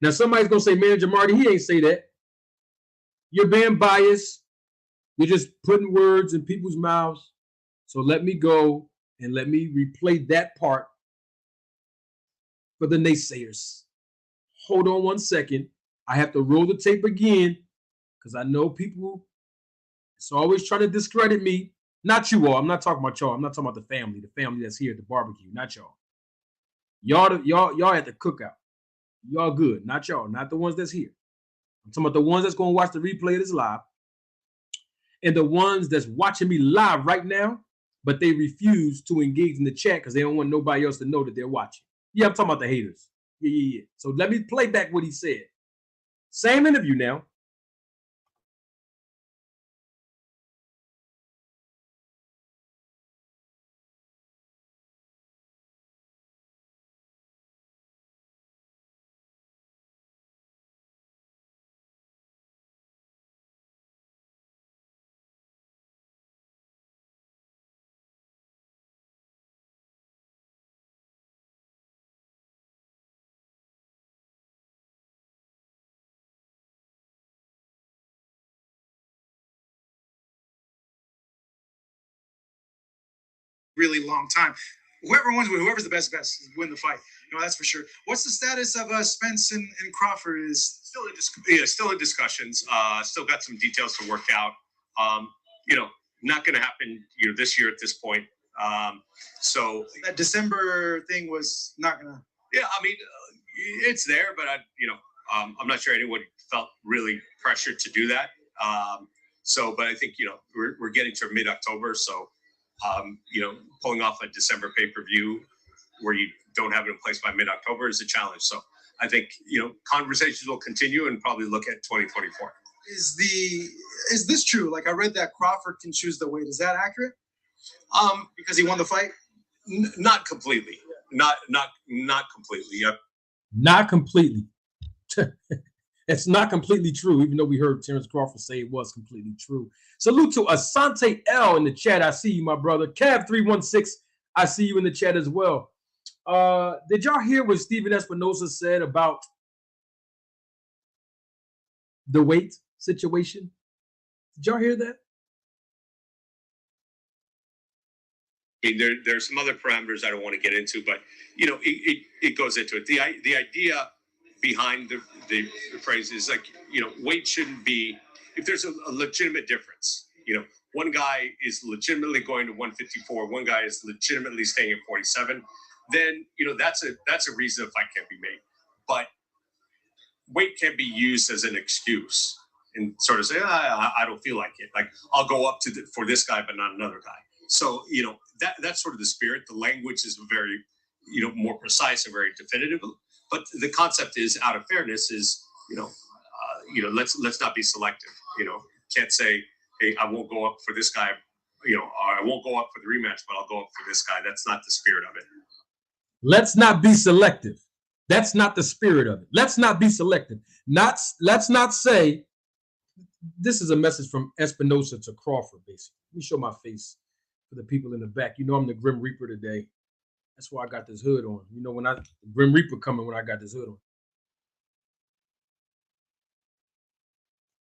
Now, somebody's going to say, Manager Marty, he ain't say that. You're being biased. You're just putting words in people's mouths. So let me go and let me replay that part for the naysayers. Hold on one second. I have to roll the tape again because I know people, it's always trying to discredit me. Not you all. I'm not talking about y'all. I'm not talking about the family that's here at the barbecue, not y'all. Y'all at the cookout. Y'all good, not y'all, not the ones that's here. I'm talking about the ones that's going to watch the replay of this live and the ones that's watching me live right now, but they refuse to engage in the chat because they don't want nobody else to know that they're watching. Yeah, I'm talking about the haters. Yeah. So let me play back what he said. Same interview now. Really long time. Whoever wins, whoever's the best win the fight. That's for sure. What's the status of Spence and Crawford? Is still in discussions. Still got some details to work out. Not going to happen this year at this point. So that December thing was not gonna. Yeah, I mean, it's there, but I'm not sure anyone felt really pressured to do that. But I think we're getting to mid-October, so. Pulling off a December pay-per-view where you don't have it in place by mid-October is a challenge. So I think, conversations will continue and probably look at 2024. Is this true? Like I read that Crawford can choose the weight. Is that accurate? Because he won the fight? Not completely. Not completely. Yep. Not completely. It's not completely true, even though we heard Terence Crawford say it was completely true. Salute to Asante L in the chat. I see you, my brother. Cav316, I see you in the chat as well. Did y'all hear what Stephen Espinoza said about the weight situation? Did y'all hear that? I mean, there's some other parameters I don't want to get into, but it goes into it. The idea behind the phrase is like, weight shouldn't be, if there's a legitimate difference, one guy is legitimately going to 154, one guy is legitimately staying at 47, then, that's a reason a fight can't be made. But weight can be used as an excuse and sort of say, I don't feel like it. Like, I'll go up for this guy, but not another guy. So, that's sort of the spirit. The language is very, more precise and very definitive. But the concept is, out of fairness, is let's not be selective. Can't say, hey, I won't go up for this guy, or I won't go up for the rematch, but I'll go up for this guy. That's not the spirit of it. Let's not be selective. That's not the spirit of it. Let's not be selective. Let's not say. This is a message from Espinoza to Crawford, basically. Let me show my face for the people in the back. I'm the Grim Reaper today. That's why I got this hood on. When the Grim Reaper coming when I got this hood on.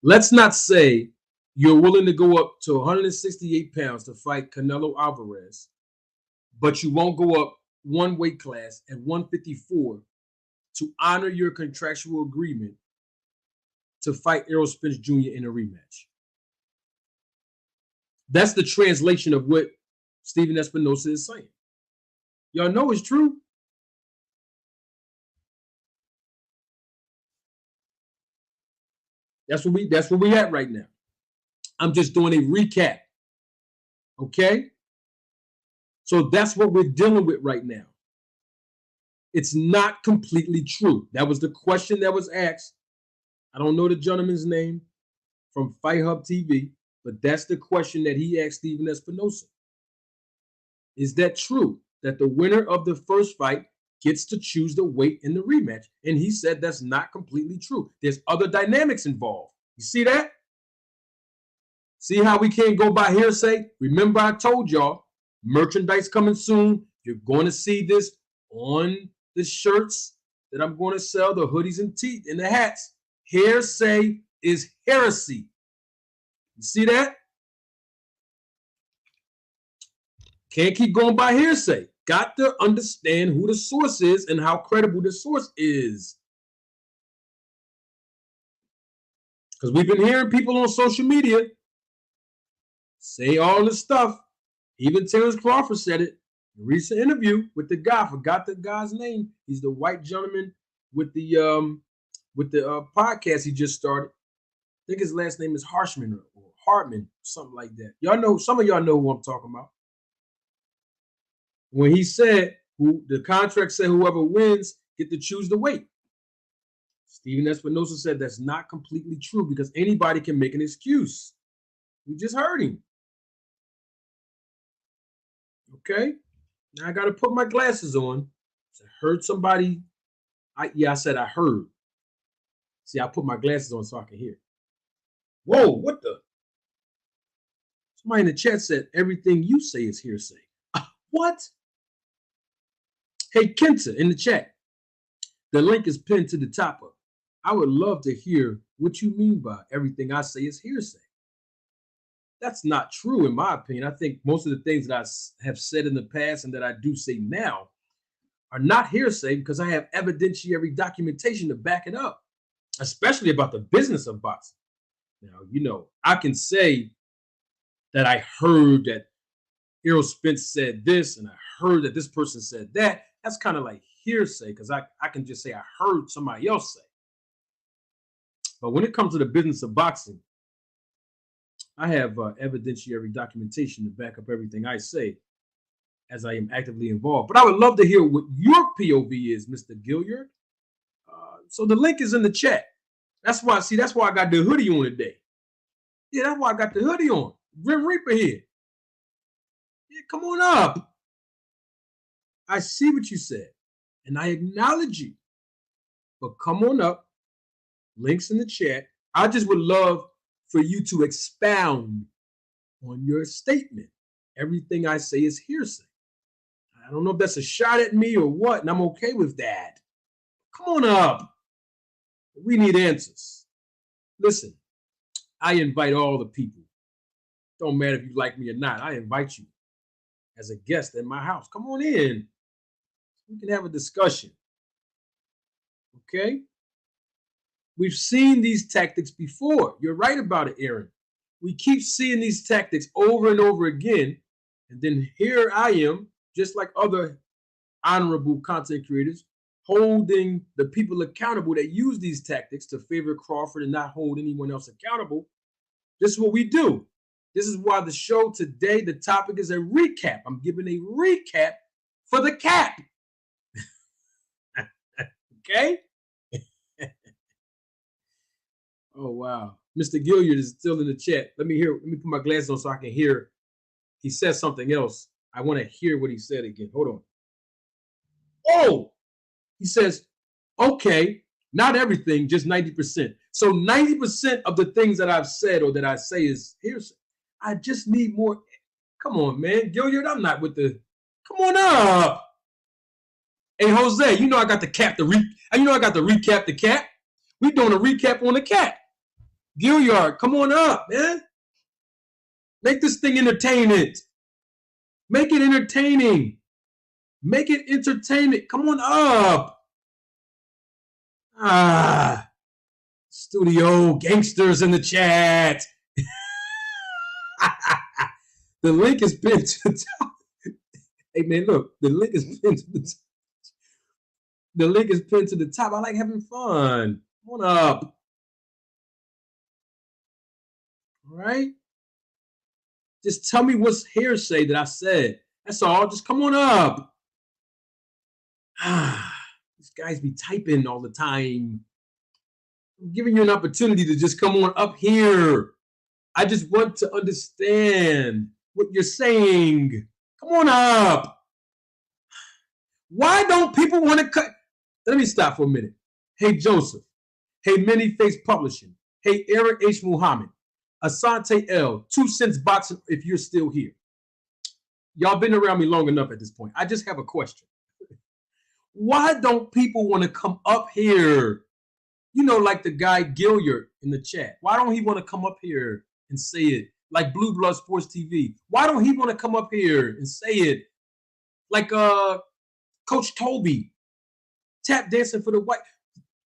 Let's not say you're willing to go up to 168 pounds to fight Canelo Alvarez, but you won't go up one weight class at 154 to honor your contractual agreement to fight Errol Spence Jr. in a rematch. That's the translation of what Stephen Espinoza is saying. Y'all know it's true. That's where we at right now. I'm just doing a recap. Okay? So that's what we're dealing with right now. It's not completely true. That was the question that was asked. I don't know the gentleman's name from Fight Hub TV, but that's the question that he asked Stephen Espinoza. Is that true? That the winner of the first fight gets to choose the weight in the rematch. And he said that's not completely true. There's other dynamics involved. You see that? See how we can't go by hearsay? Remember I told y'all, merchandise coming soon. You're going to see this on the shirts that I'm going to sell, the hoodies and and the hats. Hearsay is heresy. You see that? Can't keep going by hearsay. got to understand who the source is and how credible the source is. Because we've been hearing people on social media say all this stuff. Even Terence Crawford said it in a recent interview with the guy. Forgot the guy's name. He's the white gentleman with the podcast he just started. I think his last name is Harshman or Hartman, something like that. Y'all know, some of y'all know who I'm talking about. When he said the contract said whoever wins get to choose the weight. Stephen Espinoza said that's not completely true because anybody can make an excuse. We just heard him. Okay, now I got to put my glasses on. I heard somebody. I said I heard. See, I put my glasses on so I can hear. Whoa, what the? Somebody in the chat said everything you say is hearsay. What? Hey, Kenta in the chat. The link is pinned to the top of it. I would love to hear what you mean by everything I say is hearsay. That's not true, in my opinion. I think most of the things that I have said in the past and that I do say now are not hearsay because I have evidentiary documentation to back it up, especially about the business of boxing. Now, you know, I can say that I heard that Errol Spence said this and I heard that this person said that. That's kind of like hearsay because I can just say I heard somebody else say. But when it comes to the business of boxing, I have evidentiary documentation to back up everything I say as I am actively involved. But I would love to hear what your POV is, Mr. Gilliard. So the link is in the chat. That's why I got the hoodie on today. Yeah, that's why I got the hoodie on. Grim Reaper here. Yeah, come on up. I see what you said, and I acknowledge you. But come on up. Links in the chat. I just would love for you to expound on your statement. Everything I say is hearsay. I don't know if that's a shot at me or what, and I'm okay with that. Come on up. We need answers. Listen, I invite all the people. Don't matter if you like me or not. I invite you as a guest in my house. Come on in. We can have a discussion. Okay? We've seen these tactics before. You're right about it, Aaron. We keep seeing these tactics over and over again. And then here I am, just like other honorable content creators, holding the people accountable that use these tactics to favor Crawford and not hold anyone else accountable. This is what we do. This is why the show today, the topic is a recap. I'm giving a recap for the cap. Okay? Oh, wow. Mr. Gilliard is still in the chat. Let me put my glasses on so I can hear. He said something else. I want to hear what he said again. Hold on. Oh, he says, okay, not everything, just 90%. So 90% of the things that I've said or that I say is hearsay. I just need more. Come on, man. Gilliard, I'm not with the. Come on up. Hey, Jose, you know I got the cap I got to recap the cap. We doing a recap on the cap. Gilliard, come on up, man. Make this thing entertaining. Make it entertaining. Make it entertainment. Come on up. Studio gangsters in the chat. The link is pinned to the top. Hey, man, look. The link is pinned to the top. The link is pinned to the top. I like having fun. Come on up. All right? Just tell me what's hearsay that I said. That's all. Just come on up. These guys be typing all the time. I'm giving you an opportunity to just come on up here. I just want to understand what you're saying. Come on up. Why don't people want to cut? Let me stop for a minute. Hey, Joseph. Hey, Many Face Publishing. Hey, Eric H. Muhammad. Asante L. 2 Cents Boxing, if you're still here. Y'all been around me long enough at this point. I just have a question. Why don't people want to come up here? You know, like the guy Gilliard in the chat. Why don't he want to come up here and say it? Like Blue Blood Sports TV. Why don't he want to come up here and say it? like Coach Toby, tap dancing for the white,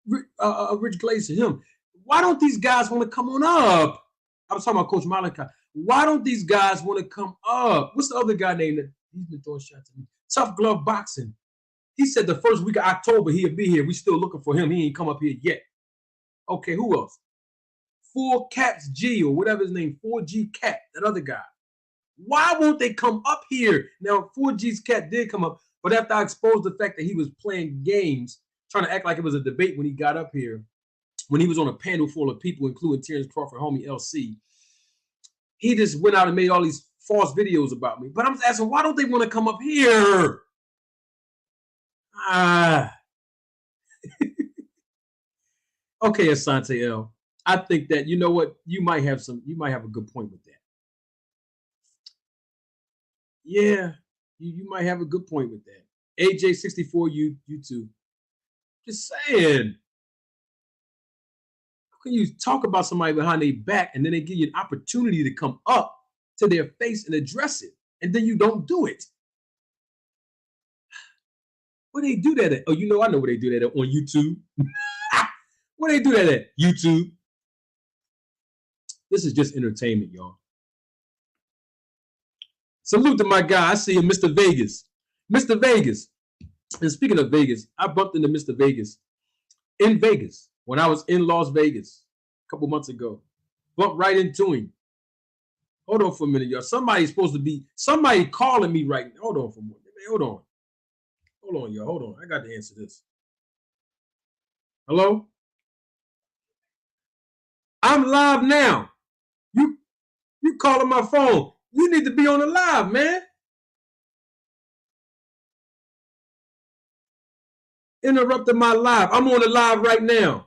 Rich Glazer, him. Why don't these guys want to come on up? I was talking about Coach Malachi. Why don't these guys want to come up? What's the other guy named that? He's been throwing shots at me. Tough Glove Boxing. He said the first week of October he'll be here. We still looking for him. He ain't come up here yet. Okay, who else? 4Caps G or whatever his name, 4G Cat, that other guy. Why won't they come up here? Now, 4G's Cat did come up, but after I exposed the fact that he was playing games, trying to act like it was a debate when he got up here, when he was on a panel full of people, including Terence Crawford, homie LC, he just went out and made all these false videos about me. But I'm asking, why don't they want to come up here? Okay, Asante L. I think that, you know what, you might have a good point with that. Yeah, you might have a good point with that. AJ64, you too. Just saying. How can you talk about somebody behind their back and then they give you an opportunity to come up to their face and address it, and then you don't do it? Where they do that at? Oh, you know, I know where they do that at, on YouTube. Where they do that at? YouTube. This is just entertainment, y'all. Salute to my guy. I see him, Mr. Vegas. Mr. Vegas. And speaking of Vegas, I bumped into Mr. Vegas in Vegas when I was in Las Vegas a couple months ago. Bumped right into him. Hold on for a minute, y'all. Somebody's supposed to be, somebody calling me right now. Hold on for a minute. Hold on. Hold on, y'all. Hold on. I got to answer this. Hello? I'm live now. You calling my phone. You need to be on the live, man. Interrupted my live. I'm on the live right now.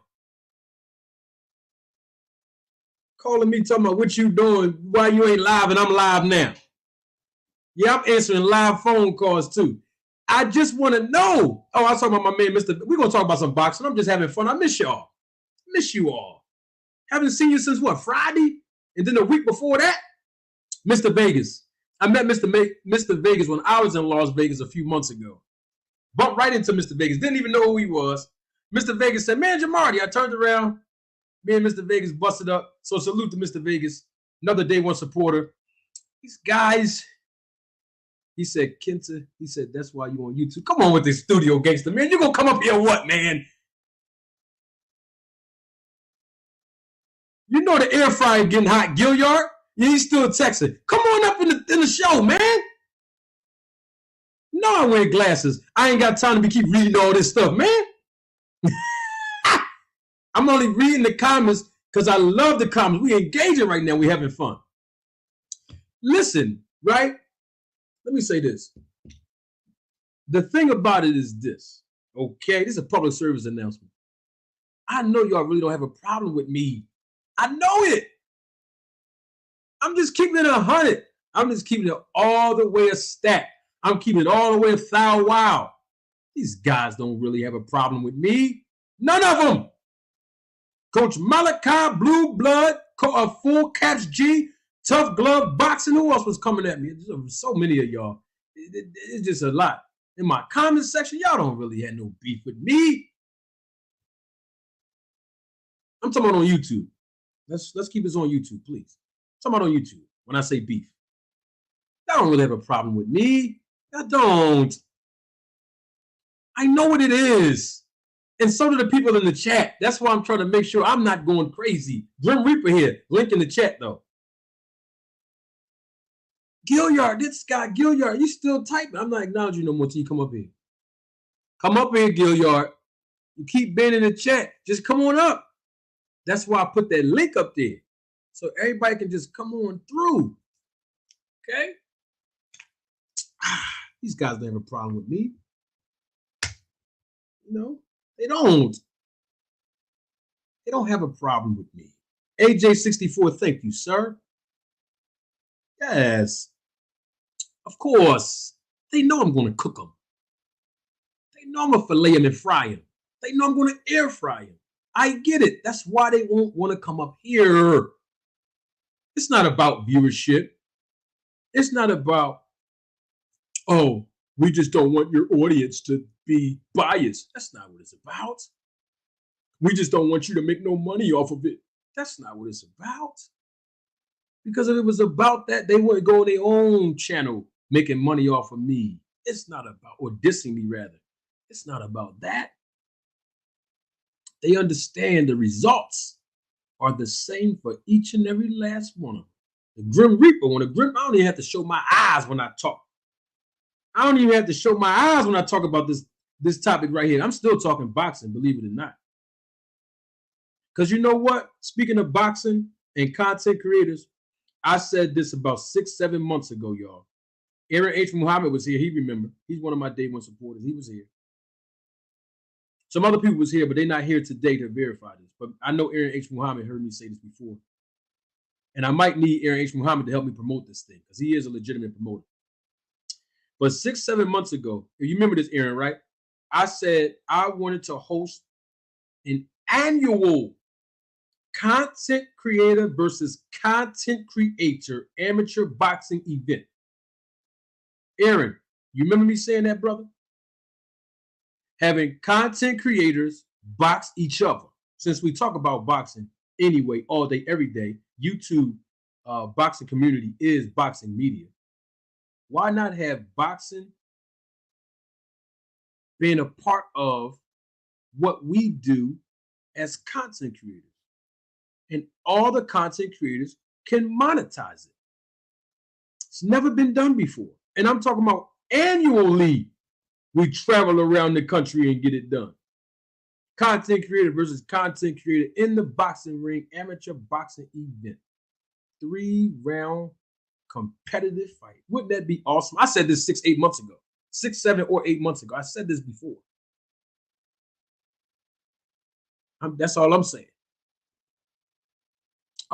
Calling me, talking about what you doing, why you ain't live, and I'm live now. Yeah, I'm answering live phone calls too. I just want to know. Oh, I was talking about my man, Mr. We're going to talk about some boxing. I'm just having fun. I miss y'all. Miss you all. Haven't seen you since what, Friday? And then the week before that, Mr. Vegas. I met Mr. Vegas when I was in Las Vegas a few months ago. Bumped right into Mr. Vegas. Didn't even know who he was. Mr. Vegas said, "Manager Marty." I turned around. Me and Mr. Vegas busted up. So salute to Mr. Vegas. Another day one supporter. These guys, he said, Kenta, he said, that's why you on YouTube. Come on with this studio gangster, man. You gonna come up here what, man? You know the air fryer getting hot, Gilliard. Yeah, he's still texting. Come on up in the show, man. No, I wear glasses. I ain't got time to keep reading all this stuff, man. I'm only reading the comments because I love the comments. We engaging right now. We having fun. Listen, right? Let me say this. The thing about it is this, okay? This is a public service announcement. I know y'all really don't have a problem with me. I know it. I'm just keeping it 100. I'm just keeping it all the way a stack. I'm keeping it all the way a thou wow. These guys don't really have a problem with me. None of them. Coach Malachi, Blue Blood, 4Caps G, Tough Glove Boxing. Who else was coming at me? There's so many of y'all. It's just a lot. In my comment section, y'all don't really have no beef with me. I'm talking about on YouTube. Let's keep this on YouTube, please. I'm talking about on YouTube when I say beef. Y'all don't really have a problem with me. Y'all don't. I know what it is. And so do the people in the chat. That's why I'm trying to make sure I'm not going crazy. Grim Reaper here. Link in the chat, though. Gilliard, this guy, Gilliard, you still typing. I'm not acknowledging you no more until you come up here. Come up here, Gilliard. You keep being in the chat. Just come on up. That's why I put that link up there. So everybody can just come on through. Okay? These guys don't have a problem with me. You know? They don't. They don't have a problem with me. AJ64, thank you, sir. Yes. Of course. They know I'm going to cook them. They know I'm going to fillet them and fry them. They know I'm going to air fry them. I get it. That's why they won't want to come up here. It's not about viewership. It's not about, oh, We just don't want your audience to be biased. That's not what it's about. We just don't want you to make no money off of it. That's not what it's about. Because if it was about that, they wouldn't go on their own channel making money off of me. It's not about, or dissing me rather. It's not about that. They understand the results are the same for each and every last one of them. The Grim Reaper, I don't even have to show my eyes when I talk. I don't even have to show my eyes when I talk about this topic right here. I'm still talking boxing, believe it or not. Because you know what? Speaking of boxing and content creators, I said this about 6-7 months ago, y'all. Aaron H. Muhammad was here. He remembered. He's one of my day one supporters. He was here. Some other people was here, but they're not here today to verify this. But I know Aaron H. Muhammad heard me say this before. And I might need Aaron H. Muhammad to help me promote this thing because he is a legitimate promoter. But 6-7 months ago, if you remember this, Aaron, right? I said I wanted to host an annual content creator versus content creator amateur boxing event. Aaron, you remember me saying that, brother? Having content creators box each other. Since we talk about boxing anyway, all day, every day, YouTube boxing community is boxing media. Why not have boxing being a part of what we do as content creators? And all the content creators can monetize it. It's never been done before. And I'm talking about annually. We travel around the country and get it done. Content creator versus content creator in the boxing ring, amateur boxing event. 3-round competitive fight. Wouldn't that be awesome? I said this 6-8 months ago. 6, 7, or 8 months ago. I said this before. That's all I'm saying.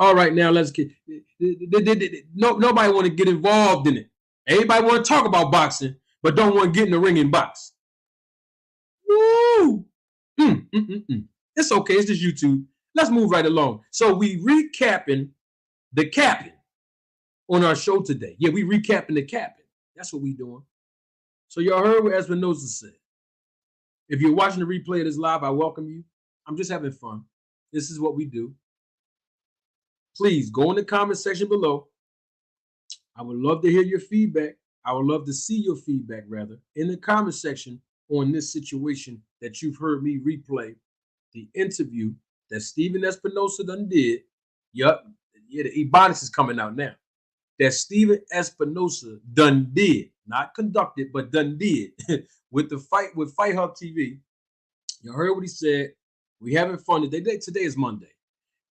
All right, now let's get. Nobody want to get involved in it. Everybody want to talk about boxing, but don't want to get in the ring and box. Woo! It's okay. It's just YouTube. Let's move right along. So we recapping the capping on our show today. Yeah, we recapping the capping. That's what we doing. So y'all heard what Espinoza said. If you're watching the replay of this live, I welcome you. I'm just having fun. This is what we do. Please go in the comment section below. I would love to hear your feedback. I would love to see your feedback, rather, in the comment section on this situation that you've heard me replay the interview that Stephen Espinoza done did. Yup. Yeah, the Ebonics is coming out now. That Stephen Espinoza done did. Not conducted, but done did. with the fight with Fight Hub TV. You heard what he said. We having fun today. Today is Monday.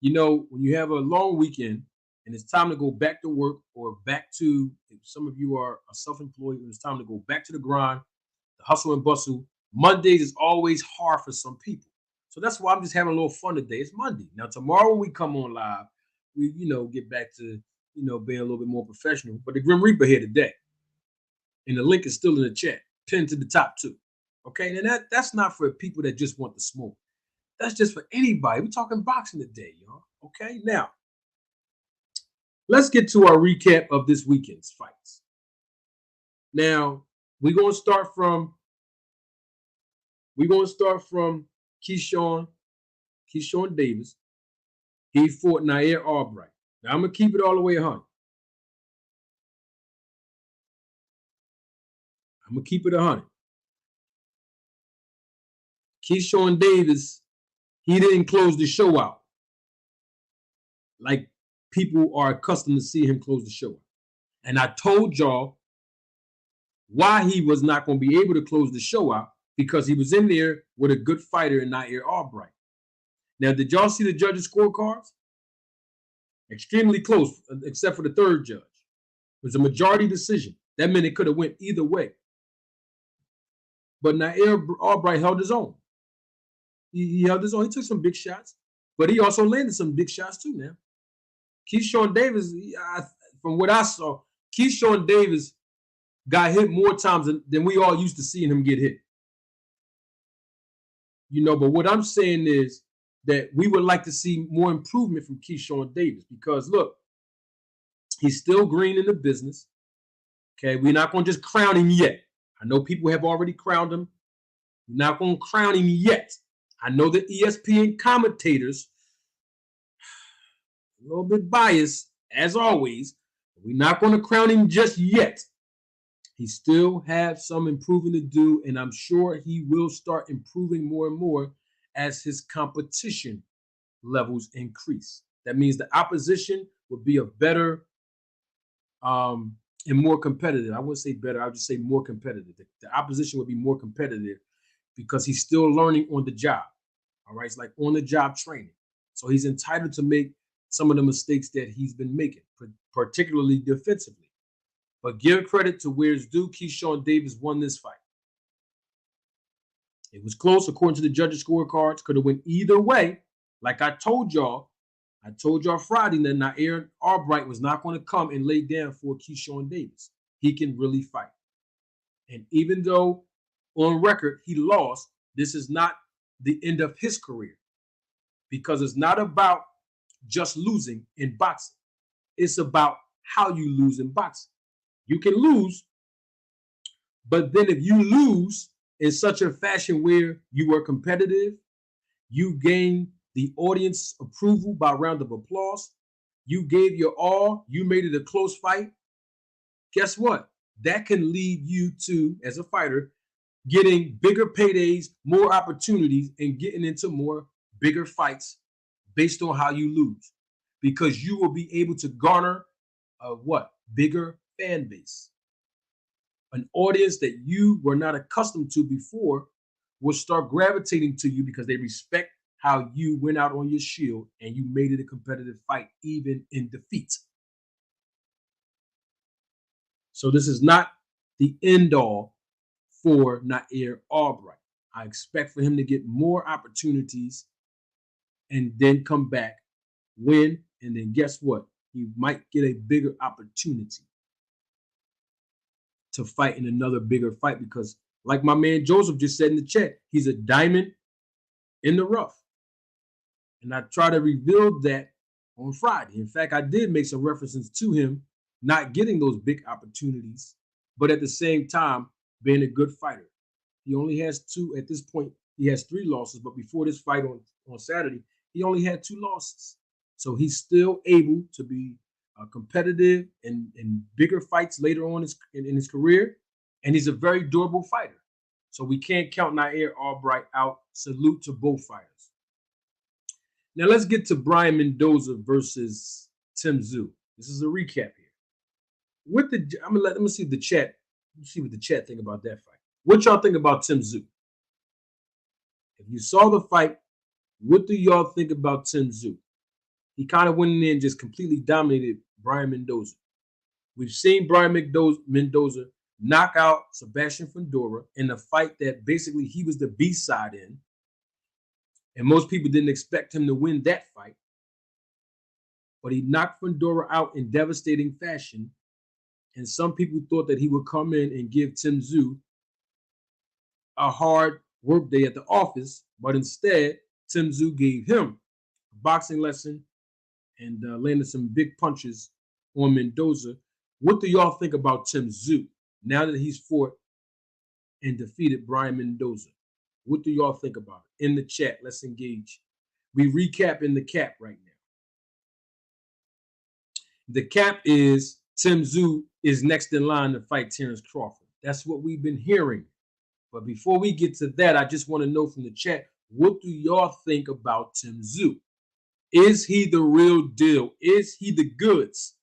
You know, when you have a long weekend and it's time to go back to work or back to, if some of you are self-employed and it's time to go back to the grind, the hustle and bustle, Mondays is always hard for some people. So that's why I'm just having a little fun today. It's Monday. Now, tomorrow when we come on live, we, get back to, being a little bit more professional. But the Grim Reaper here today. And the link is still in the chat, pinned to the top too. Okay, and that's not for people that just want the smoke. That's just for anybody. We're talking boxing today, y'all. Okay, now let's get to our recap of this weekend's fights. Now we're gonna start from Keyshawn Davis. He fought Nair Albright. Now I'm gonna keep it all the way 100. I'm gonna keep it 100. Keyshawn Davis, he didn't close the show out like people are accustomed to see him close the show out. And I told y'all why he was not going to be able to close the show out, because he was in there with a good fighter in Nair Albright. Now, did y'all see the judges' scorecards? Extremely close, except for the third judge. It was a majority decision. That meant it could have went either way. But Nair Albright held his own. He held his own. He took some big shots, but he also landed some big shots too. Now, Keyshawn Davis, from what I saw, Keyshawn Davis got hit more times than we all used to seeing him get hit. But what I'm saying is that we would like to see more improvement from Keyshawn Davis, because look, he's still green in the business. Okay, we're not going to just crown him yet. I know people have already crowned him. We're not going to crown him yet. I know the ESPN commentators, a little bit biased, as always. We're not going to crown him just yet. He still has some improving to do, and I'm sure he will start improving more and more as his competition levels increase. That means the opposition will be a better and more competitive. I wouldn't say better. I would just say more competitive. The opposition will be more competitive because he's still learning on the job. All right. It's like on the job training. So he's entitled to make some of the mistakes that he's been making, particularly defensively. But give credit to where it's due. Keyshawn Davis won this fight. It was close according to the judges' scorecards. Could have went either way. Like I told y'all Friday that Nair Albright was not going to come and lay down for Keyshawn Davis. He can really fight. And even though on record he lost, this is not the end of his career, because it's not about just losing in boxing. It's about how you lose in boxing. You can lose, but then if you lose in such a fashion where you were competitive, you gain the audience approval by round of applause, you gave your all, you made it a close fight, guess what? That can lead you to, as a fighter, getting bigger paydays, more opportunities, and getting into more bigger fights based on how you lose. Because you will be able to garner a bigger fan base. An audience that you were not accustomed to before will start gravitating to you because they respect how you went out on your shield and you made it a competitive fight, even in defeat. So this is not the end all for Nair Albright. I expect for him to get more opportunities and then come back, win, and then guess what? He might get a bigger opportunity to fight in another bigger fight because, like my man Joseph just said in the chat, he's a diamond in the rough. And I try to reveal that on Friday. In fact, I did make some references to him not getting those big opportunities, but at the same time, being a good fighter. He only has two, at this point, he has 3 losses, but before this fight on Saturday, he only had 2 losses. So he's still able to be competitive in bigger fights later on in his career, and he's a very durable fighter. So we can't count Nair Albright out. Salute to both fighters. Now let's get to Brian Mendoza versus Tszyu. This is a recap here. Let me see the chat. Let's see what the chat think about that fight. What y'all think about Tszyu? If you saw the fight, what do y'all think about Tszyu? He kind of went in there and just completely dominated Brian Mendoza. We've seen Brian Mendoza knock out Sebastian Fundora in a fight that basically he was the B-side in. And most people didn't expect him to win that fight. But he knocked Fundora out in devastating fashion. And some people thought that he would come in and give Tszyu a hard work day at the office. But instead, Tszyu gave him a boxing lesson and landed some big punches on Mendoza. What do y'all think about Tszyu now that he's fought and defeated Brian Mendoza? What do y'all think about it? In the chat, let's engage. We recap in the cap right now. The cap is Tszyu is next in line to fight Terence Crawford. That's what we've been hearing. But before we get to that, I just want to know from the chat, what do y'all think about Tszyu? Is he the real deal? Is he the goods?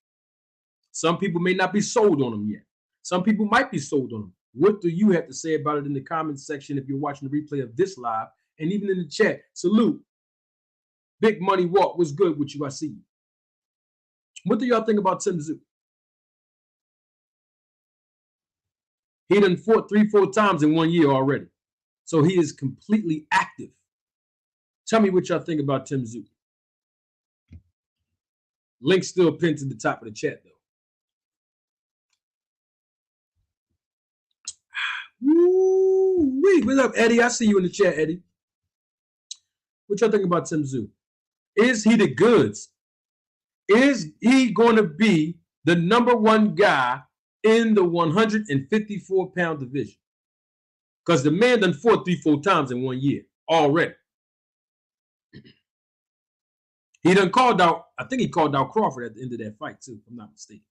Some people may not be sold on him yet. Some people might be sold on him. What do you have to say about it in the comments section if you're watching the replay of this live, and even in the chat? Salute. Big Money Walk, what's good with you? I see you. What do y'all think about Tszyu? He done fought 3-4 times in 1 year already. So he is completely active. Tell me what y'all think about Tszyu. Link still pinned to the top of the chat, though. Woo-wee. What's up, Eddie? I see you in the chat, Eddie. What y'all think about Tszyu? Is he the goods? Is he going to be the #1 guy in the 154-pound division? Because the man done fought 3-4 times in 1 year already. He done called out, I think he called out Crawford at the end of that fight too, if I'm not mistaken.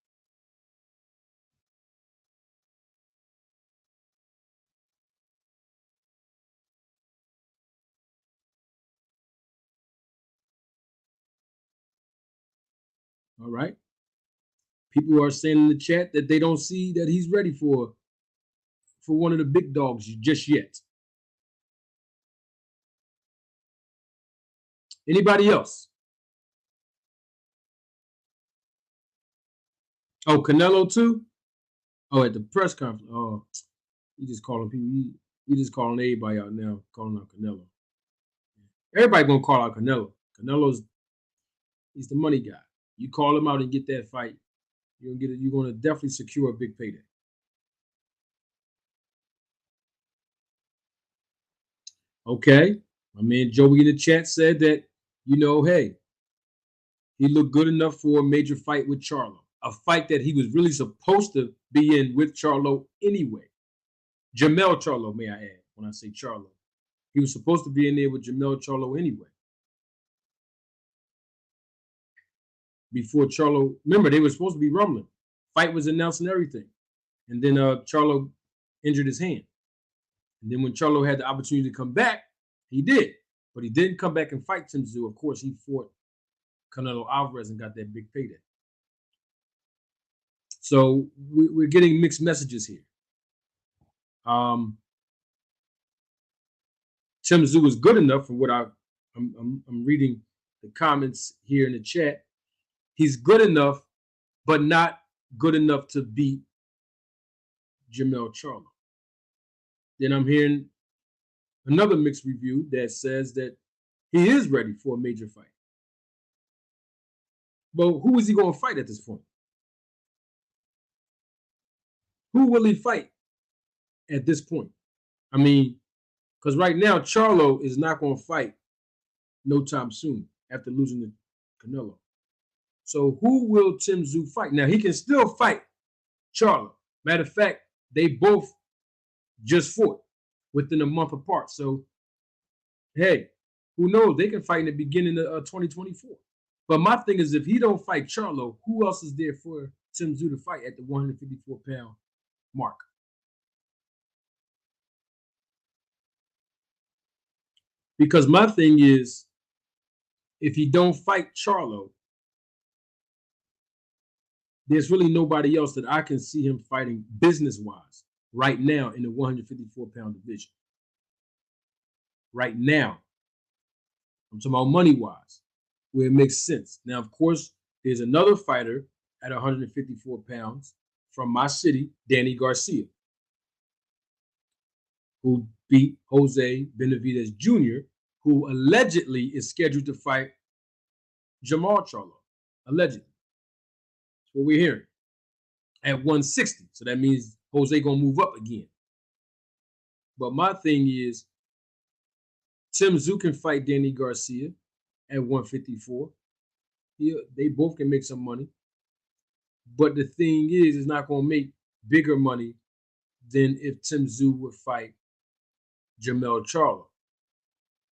All right. People are saying in the chat that they don't see that he's ready for one of the big dogs just yet. Anybody else? Oh, Canelo too? Oh, at the press conference. Oh, he just calling people. He just calling everybody out now, calling out Canelo. Everybody gonna call out Canelo. He's the money guy. You call him out and get that fight, you're gonna get it. You're gonna definitely secure a big payday. Okay, my man Joey in the chat said that, hey, he looked good enough for a major fight with Charlo, a fight that he was really supposed to be in with Charlo anyway. Jamel Charlo, may I add, when I say Charlo. He was supposed to be in there with Jamel Charlo anyway. Before Charlo, remember, they were supposed to be rumbling. Fight was announced and everything. And then Charlo injured his hand. And then when Charlo had the opportunity to come back, he did. But he didn't come back and fight Tszyu. Of course, he fought Canelo Alvarez and got that big payday. So we're getting mixed messages here. Tszyu is good enough from what I'm reading the comments here in the chat. He's good enough, but not good enough to beat Jamel Charlo. Then I'm hearing another mixed review that says that he is ready for a major fight. But who is he going to fight at this point? Who will he fight at this point? I mean, because right now, Charlo is not going to fight no time soon after losing to Canelo. So who will Tszyu fight? Now, he can still fight Charlo. Matter of fact, they both just fought within a month apart. So, hey, who knows? They can fight in the beginning of 2024. But my thing is, if he don't fight Charlo, who else is there for Tszyu to fight at the 154-pound mark? Because my thing is, if he don't fight Charlo, there's really nobody else that I can see him fighting business-wise right now in the 154-pound division. Right now. I'm talking about money-wise, where it makes sense. Now, of course, there's another fighter at 154 pounds from my city, Danny Garcia, who beat Jose Benavidez Jr., who allegedly is scheduled to fight Jamal Charlo. Allegedly. That's what we're hearing. At 160. So that means Jose going to move up again. But my thing is, Tszyu can fight Danny Garcia at 154. They both can make some money. But the thing is, it's not going to make bigger money than if Tszyu would fight Jamel Charlo.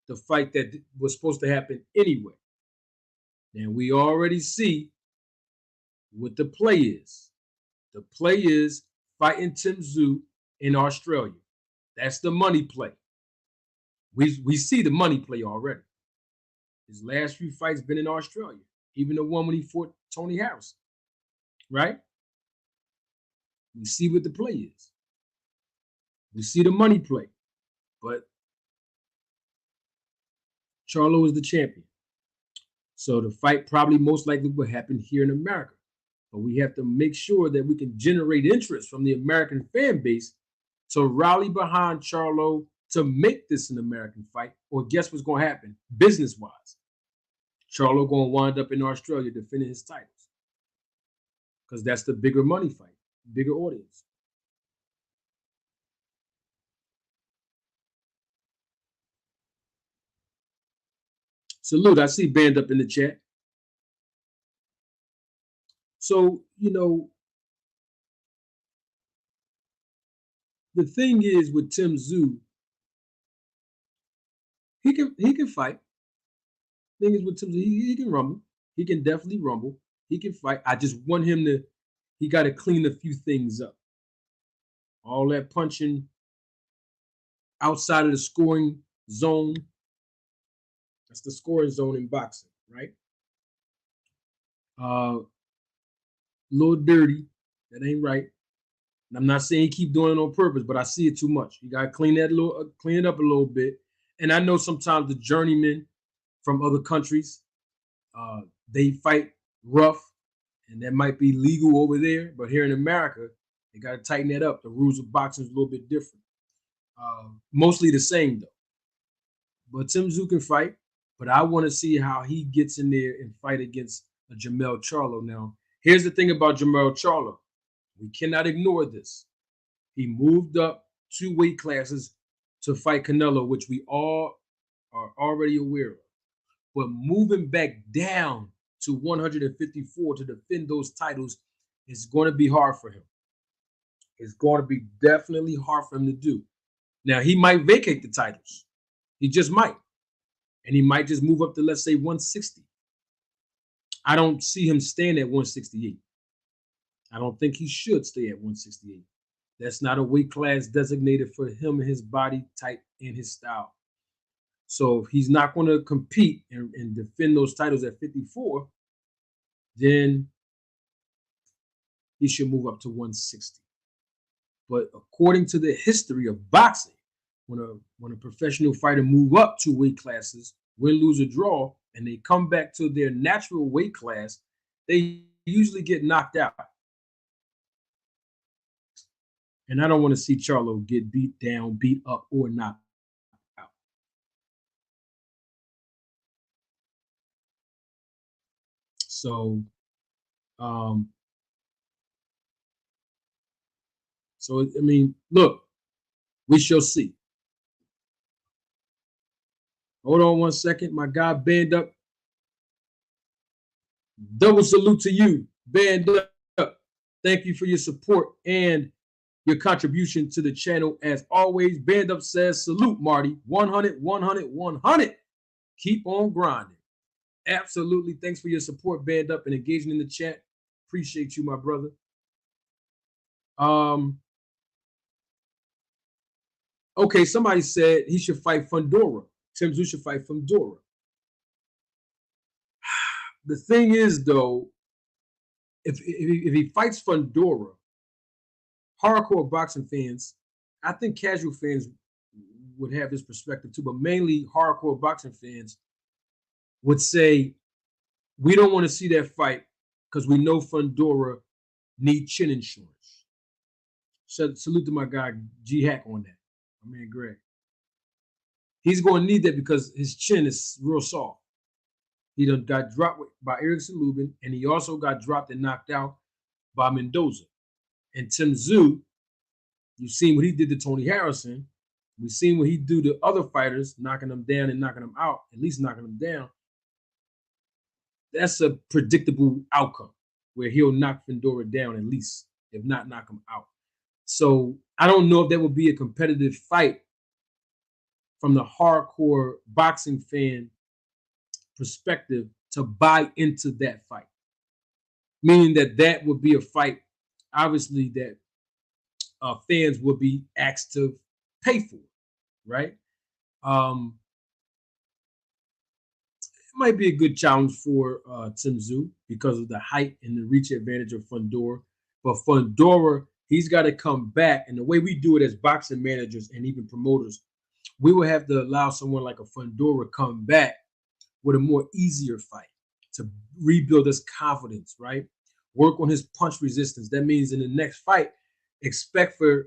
The fight that was supposed to happen anyway. And we already see what the play is. The play is fighting Tszyu in Australia. That's the money play. We see the money play already. His last few fights been in Australia. Even the one when he fought Tony Harrison. Right? We see what the play is. We see the money play. But Charlo is the champion. So the fight probably most likely will happen here in America. But we have to make sure that we can generate interest from the American fan base to rally behind Charlo to make this an American fight. Or guess what's going to happen business-wise? Charlo going to wind up in Australia defending his titles. Because that's the bigger money fight, bigger audience. Salute, I see Band up in the chat. So, the thing is with Tszyu, he can fight. Thing is with Tszyu, he can rumble. He can definitely rumble. He can fight. I just want him to. He got to clean a few things up. All that punching outside of the scoring zone. That's the scoring zone in boxing, right? Little dirty. That ain't right. And I'm not saying keep doing it on purpose, but I see it too much. You gotta clean it up a little bit. And I know sometimes the journeymen from other countries, they fight rough, and that might be legal over there. But here in America, they gotta tighten that up. The rules of boxing is a little bit different. Mostly the same though. But Tszyu can fight, but I want to see how he gets in there and fight against a Jamel Charlo. Now, here's the thing about Jamel Charlo. We cannot ignore this. He moved up 2 weight classes to fight Canelo, which we all are already aware of. But moving back down to 154 to defend those titles is going to be hard for him. It's going to be definitely hard for him to do. Now, he might vacate the titles. He just might. And he might just move up to, let's say, 160. I don't see him staying at 168. I don't think he should stay at 168. That's not a weight class designated for him and his body type and his style. So if he's not going to compete and defend those titles at 54, then he should move up to 160. But according to the history of boxing, when a professional fighter move up 2 weight classes, win, lose, or draw, and they come back to their natural weight class, they usually get knocked out. And I don't want to see Charlo get beat down, beat up, or knocked out. So I mean, look, we shall see. Hold on 1 second. My guy Band Up. Double salute to you, Band Up. Thank you for your support and your contribution to the channel. As always, Band Up says, salute, Marty. 100, 100, 100. Keep on grinding. Absolutely. Thanks for your support, Band Up, and engaging in the chat. Appreciate you, my brother. Okay, somebody said he should fight Fundora. Tszyu should fight Fundora. The thing is, though, if he fights Fundora, hardcore boxing fans, I think casual fans would have this perspective too, but mainly hardcore boxing fans would say, we don't want to see that fight because we know Fundora need chin insurance. So salute to my guy G Hack on that. My man Greg. He's going to need that because his chin is real soft. He done got dropped by Erickson Lubin, and he also got dropped and knocked out by Mendoza. And Tszyu, you've seen what he did to Tony Harrison. We've seen what he do to other fighters, knocking them down and knocking them out, at least knocking them down. That's a predictable outcome where he'll knock Fundora down at least, if not knock him out. So I don't know if that would be a competitive fight from the hardcore boxing fan perspective to buy into that fight. Meaning that would be a fight, obviously, that fans would be asked to pay for, right? It might be a good challenge for Tszyu because of the height and the reach advantage of Fundora. But Fundora, he's got to come back. And the way we do it as boxing managers and even promoters, we will have to allow someone like a Fundora come back with a more easier fight to rebuild his confidence, right? Work on his punch resistance. That means in the next fight, expect for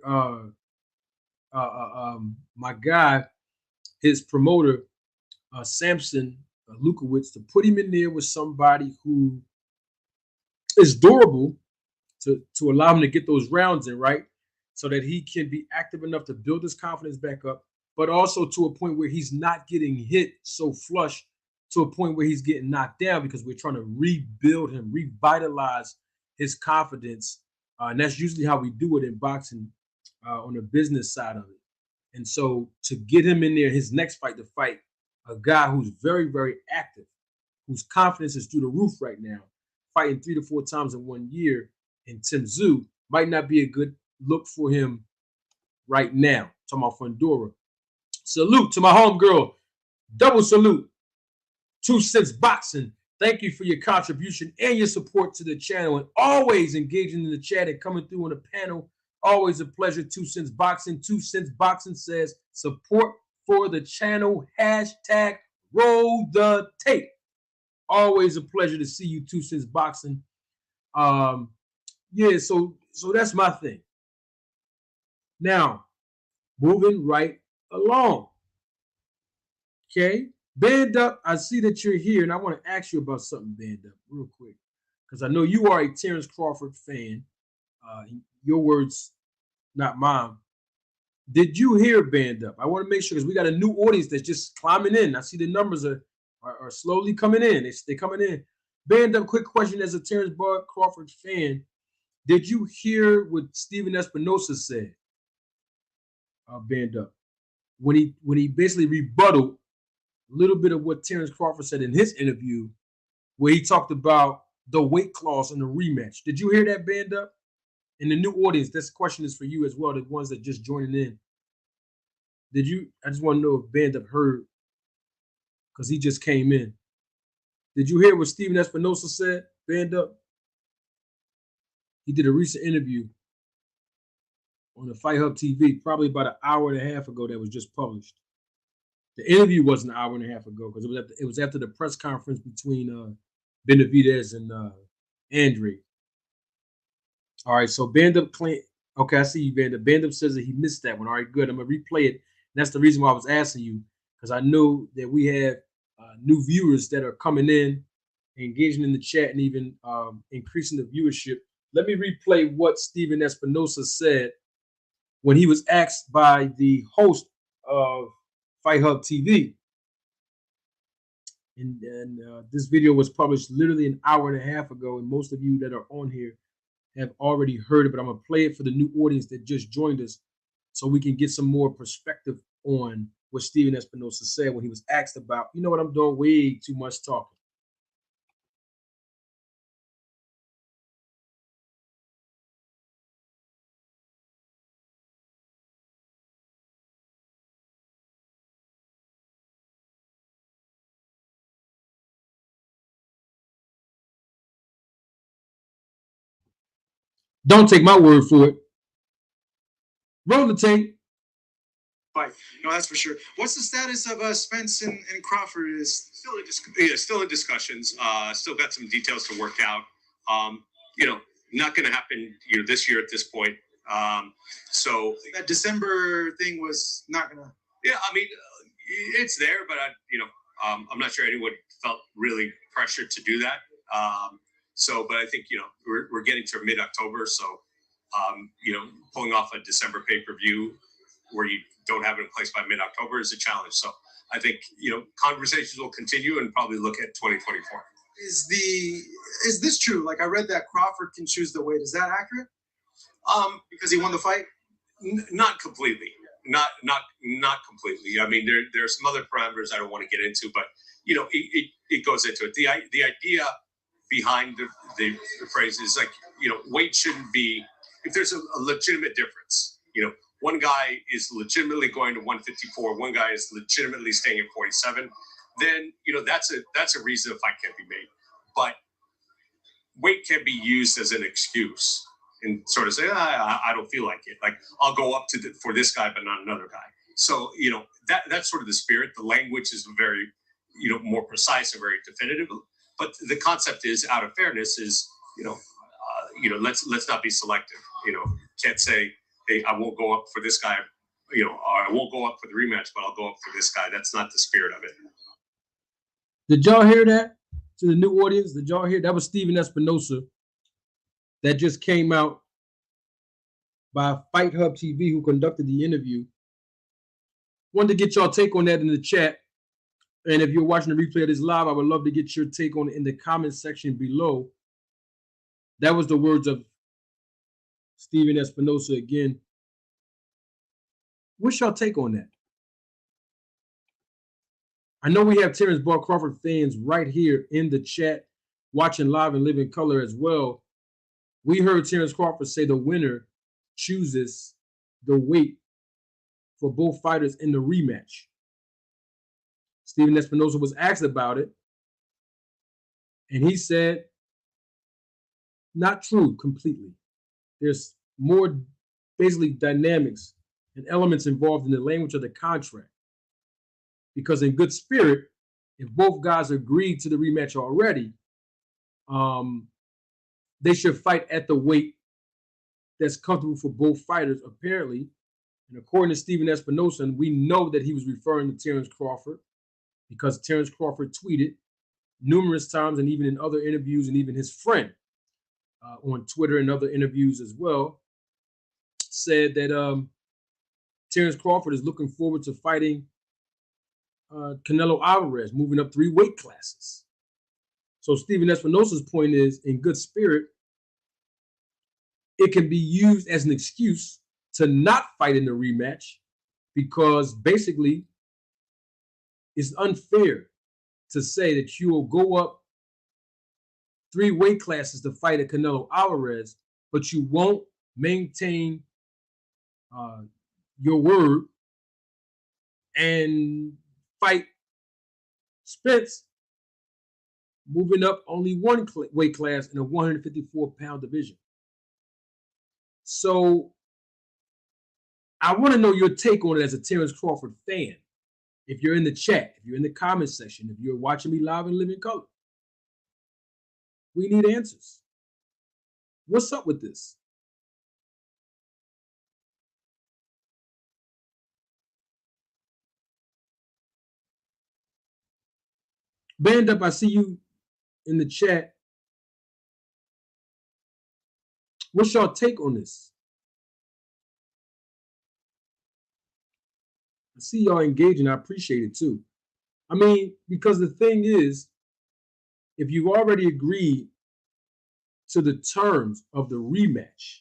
my guy, his promoter, Samson Lukowicz, to put him in there with somebody who is durable to allow him to get those rounds in, right? So that he can be active enough to build his confidence back up, but also to a point where he's not getting hit so flush to a point where he's getting knocked down, because we're trying to rebuild him, revitalize his confidence. And that's usually how we do it in boxing on the business side of it. And so to get him in there, his next fight, to fight a guy who's very, very active, whose confidence is through the roof right now, fighting 3 to 4 times in 1 year, and Tszyu might not be a good look for him right now. Talking about Fundora. Salute to my homegirl. Double salute. 2 Cents Boxing. Thank you for your contribution and your support to the channel, and always engaging in the chat and coming through on the panel. Always a pleasure. 2 Cents Boxing. 2 Cents Boxing says support for the channel. Hashtag roll the tape. Always a pleasure to see you, 2 Cents Boxing. Yeah, so that's my thing. Now, moving right along. Okay, Band Up, I see that you're here, and I want to ask you about something, Band Up, real quick, because I know you are a Terence Crawford fan. Your words, not mine. Did you hear Band Up? I want to make sure, because we got a new audience that's just climbing in. I see the numbers are slowly coming in. They're coming in. Band Up, quick question as a Terence Crawford fan. Did you hear what Stephen Espinoza said? Band Up, when he basically rebutted a little bit of what Terence Crawford said in his interview, where he talked about the weight clause in the rematch. Did you hear that, Band Up? In the new audience, this question is for you as well, the ones that just joining in. Did you? I just want to know if Band Up heard, because he just came in. Did you hear what Stephen Espinoza said, Band Up? He did a recent interview on the Fight Hub TV, probably about an hour and a half ago, that was just published. The interview was an hour and a half ago, because it was after the press conference between Benavidez and Andre. All right, so Band Up claim. Okay, I see you, Band Up. Band Up says that he missed that one. All right, good. I'm gonna replay it. And that's the reason why I was asking you, because I know that we have new viewers that are coming in, engaging in the chat, and even increasing the viewership. Let me replay what Stephen Espinoza said when he was asked by the host of Fight Hub TV. And this video was published literally an hour and a half ago, and most of you that are on here have already heard it, but I'm going to play it for the new audience that just joined us so we can get some more perspective on what Stephen Espinoza said when he was asked about, you know what, I'm doing way too much talking. Don't take my word for it. Roll the tape. Fight. No, that's for sure. What's the status of Spence and Crawford? Is still in discussions. Still got some details to work out. Not going to happen this year at this point. So that December thing was not gonna. Yeah, I mean, it's there, but I'm not sure anyone felt really pressured to do that. But I think we're getting to mid-October, so pulling off a December pay-per-view where you don't have it in place by mid-October is a challenge. So I think conversations will continue and probably look at 2024. Is this true? Like, I read that Crawford can choose the weight. Is that accurate? Because he won the fight? Not completely. Not completely. I mean, there are some other parameters I don't want to get into, but it goes into it. The idea behind the phrase is like, weight shouldn't be, if there's a legitimate difference, one guy is legitimately going to 154, one guy is legitimately staying at 47, then that's a reason a fight can't be made. But weight can be used as an excuse and sort of say, I don't feel like it. Like, I'll go up for this guy, but not another guy. So that's sort of the spirit. The language is very more precise and very definitive. But the concept is, out of fairness, is let's not be selective. Can't say, hey, I won't go up for this guy, or I won't go up for the rematch, but I'll go up for this guy. That's not the spirit of it. Did y'all hear that? To the new audience, did y'all hear? That was Stephen Espinoza that just came out by Fight Hub TV, who conducted the interview. Wanted to get y'all take on that in the chat. And if you're watching the replay of this live, I would love to get your take on it in the comment section below. That was the words of Stephen Espinoza again. What's your take on that? I know we have Terence Crawford fans right here in the chat watching live and live in color as well. We heard Terence Crawford say the winner chooses the weight for both fighters in the rematch. Stephen Espinoza was asked about it, and he said, not true completely. There's more basically dynamics and elements involved in the language of the contract. Because in good spirit, if both guys agreed to the rematch already, they should fight at the weight that's comfortable for both fighters, apparently. And according to Stephen Espinoza, and we know that he was referring to Terence Crawford because Terence Crawford tweeted numerous times and even in other interviews and even his friend on Twitter and other interviews as well, said that Terence Crawford is looking forward to fighting Canelo Alvarez, moving up 3 weight classes. So Stephen Espinoza's point is, in good spirit, it can be used as an excuse to not fight in the rematch because basically it's unfair to say that you will go up 3 weight classes to fight a Canelo Alvarez, but you won't maintain your word and fight Spence moving up only 1 weight class in a 154-pound division. So I want to know your take on it as a Terence Crawford fan. If you're in the chat, if you're in the comment section, if you're watching me live and live in color, we need answers. What's up with this? Band Up, I see you in the chat. What's your take on this? I see y'all engaging. I appreciate it too. I mean, because the thing is, if you've already agreed to the terms of the rematch,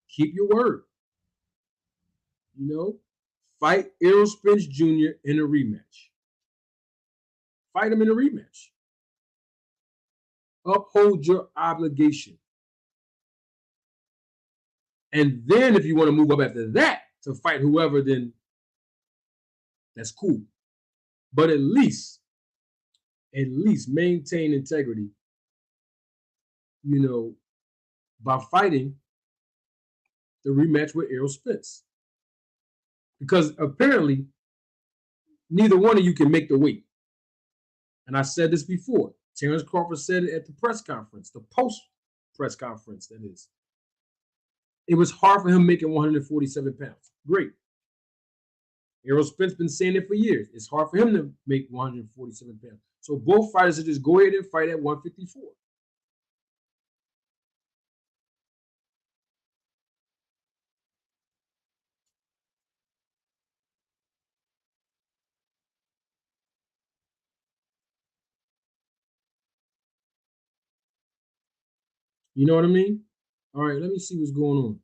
keep your word. You know, fight Errol Spence Jr. in a rematch. Fight him in a rematch. Uphold your obligation. And then if you want to move up after that to fight whoever, then that's cool. But at least maintain integrity, you know, by fighting the rematch with Errol Spence. Because apparently, neither one of you can make the weight. And I said this before. Terence Crawford said it at the press conference, the post-press conference, that is. It was hard for him making 147 pounds. Great. Errol Spence been saying it for years. It's hard for him to make 147 pounds. So both fighters should just go ahead and fight at 154. You know what I mean? All right, let me see what's going on.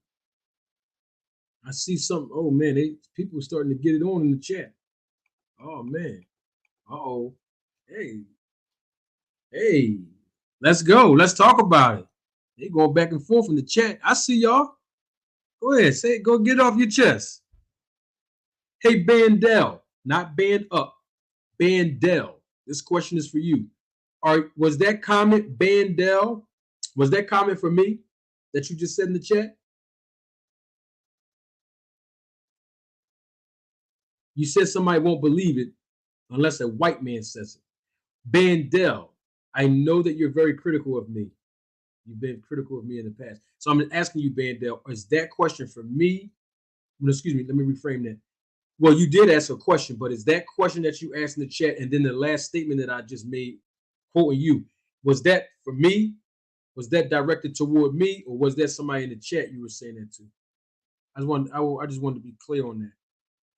I see something. Oh, man, people are starting to get it on in the chat. Oh, man. Uh-oh. Hey, let's go. Let's talk about it. They going back and forth in the chat. I see y'all. Go ahead. Say it. Go get off your chest. Hey, Bandel. Not Band Up. Bandel. This question is for you. Was that comment, Bandel, was that comment for me that you just said in the chat? You said somebody won't believe it unless a white man says it. Bandel, I know that you're very critical of me. You've been critical of me in the past. So I'm asking you, Bandel, is that question for me? Excuse me, let me reframe that. Well, you did ask a question, but is that question that you asked in the chat and then the last statement that I just made, quoting you, was that for me? Was that directed toward me, or was that somebody in the chat you were saying that to? I just wanted to be clear on that,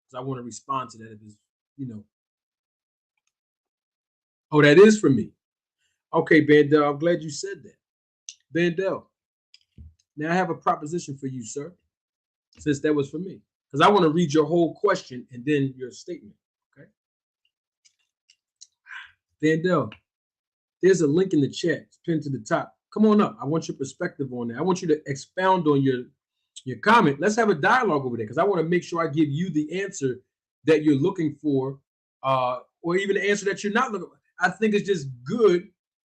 because I want to respond to that if it's, you know. Oh, that is for me. Okay, Bandel, I'm glad you said that. Bandel, now I have a proposition for you, sir. since that was for me. Because I want to read your whole question and then your statement. Okay. Vandell, there's a link in the chat. It's pinned to the top. Come on up. I want your perspective on that. I want you to expound on your comment. Let's have a dialogue over there because I want to make sure I give you the answer that you're looking for, or even the answer that you're not looking for. I think it's just good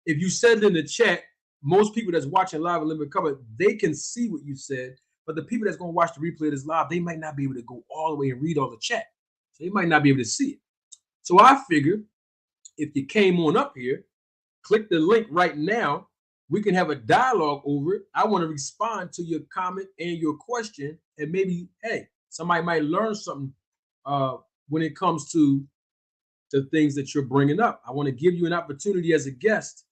if you said it in the chat. Most people that's watching live and limited cover, they can see what you said, but the people that's going to watch the replay of this live, they might not be able to go all the way and read all the chat. So they might not be able to see it. So I figured if you came on up here, click the link right now, we can have a dialogue over it. I want to respond to your comment and your question, and maybe, hey, somebody might learn something when it comes to the things that you're bringing up. I want to give you an opportunity as a guest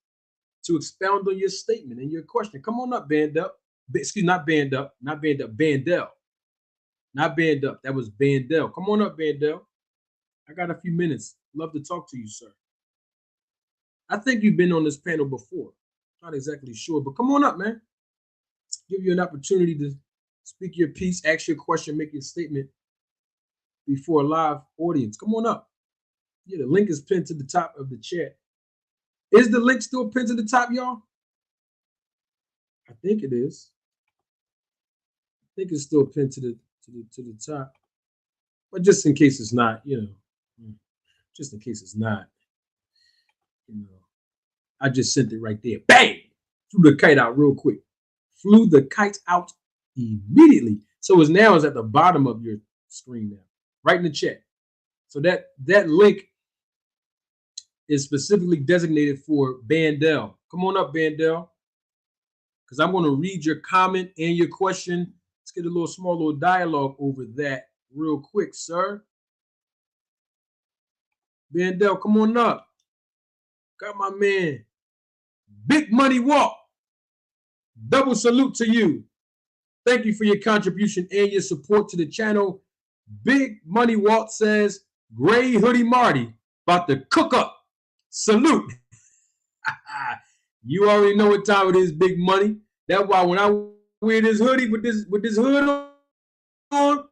to expound on your statement and your question. Come on up, Band Up. Excuse me, not Band Up, not Band Up, Bandell. Not Band Up. That was Bandell. Come on up, Bandell. I got a few minutes. Love to talk to you, sir. I think you've been on this panel before. Not exactly sure, but come on up, man. Give you an opportunity to speak your piece, ask your question, make your statement before a live audience. Come on up. Yeah, the link is pinned to the top of the chat. Is the link still pinned to the top, y'all? I think it is. I think it's still pinned to the top. But just in case it's not, just in case it's not, I just sent it right there. Bang! Flew the kite out real quick. Flew the kite out immediately. So it's now at the bottom of your screen now, right in the chat. So that link is specifically designated for Bandell. Come on up, Bandell, because I'm going to read your comment and your question. Let's get a small little dialogue over that real quick, sir. Bandell, come on up. Got my man, Big Money Walk. Double salute to you. Thank you for your contribution and your support to the channel. Big Money Walk says, Gray Hoodie Marty about to cook up. Salute. You already know what time it is, Big Money. That's why when I wear this hoodie with this hood on,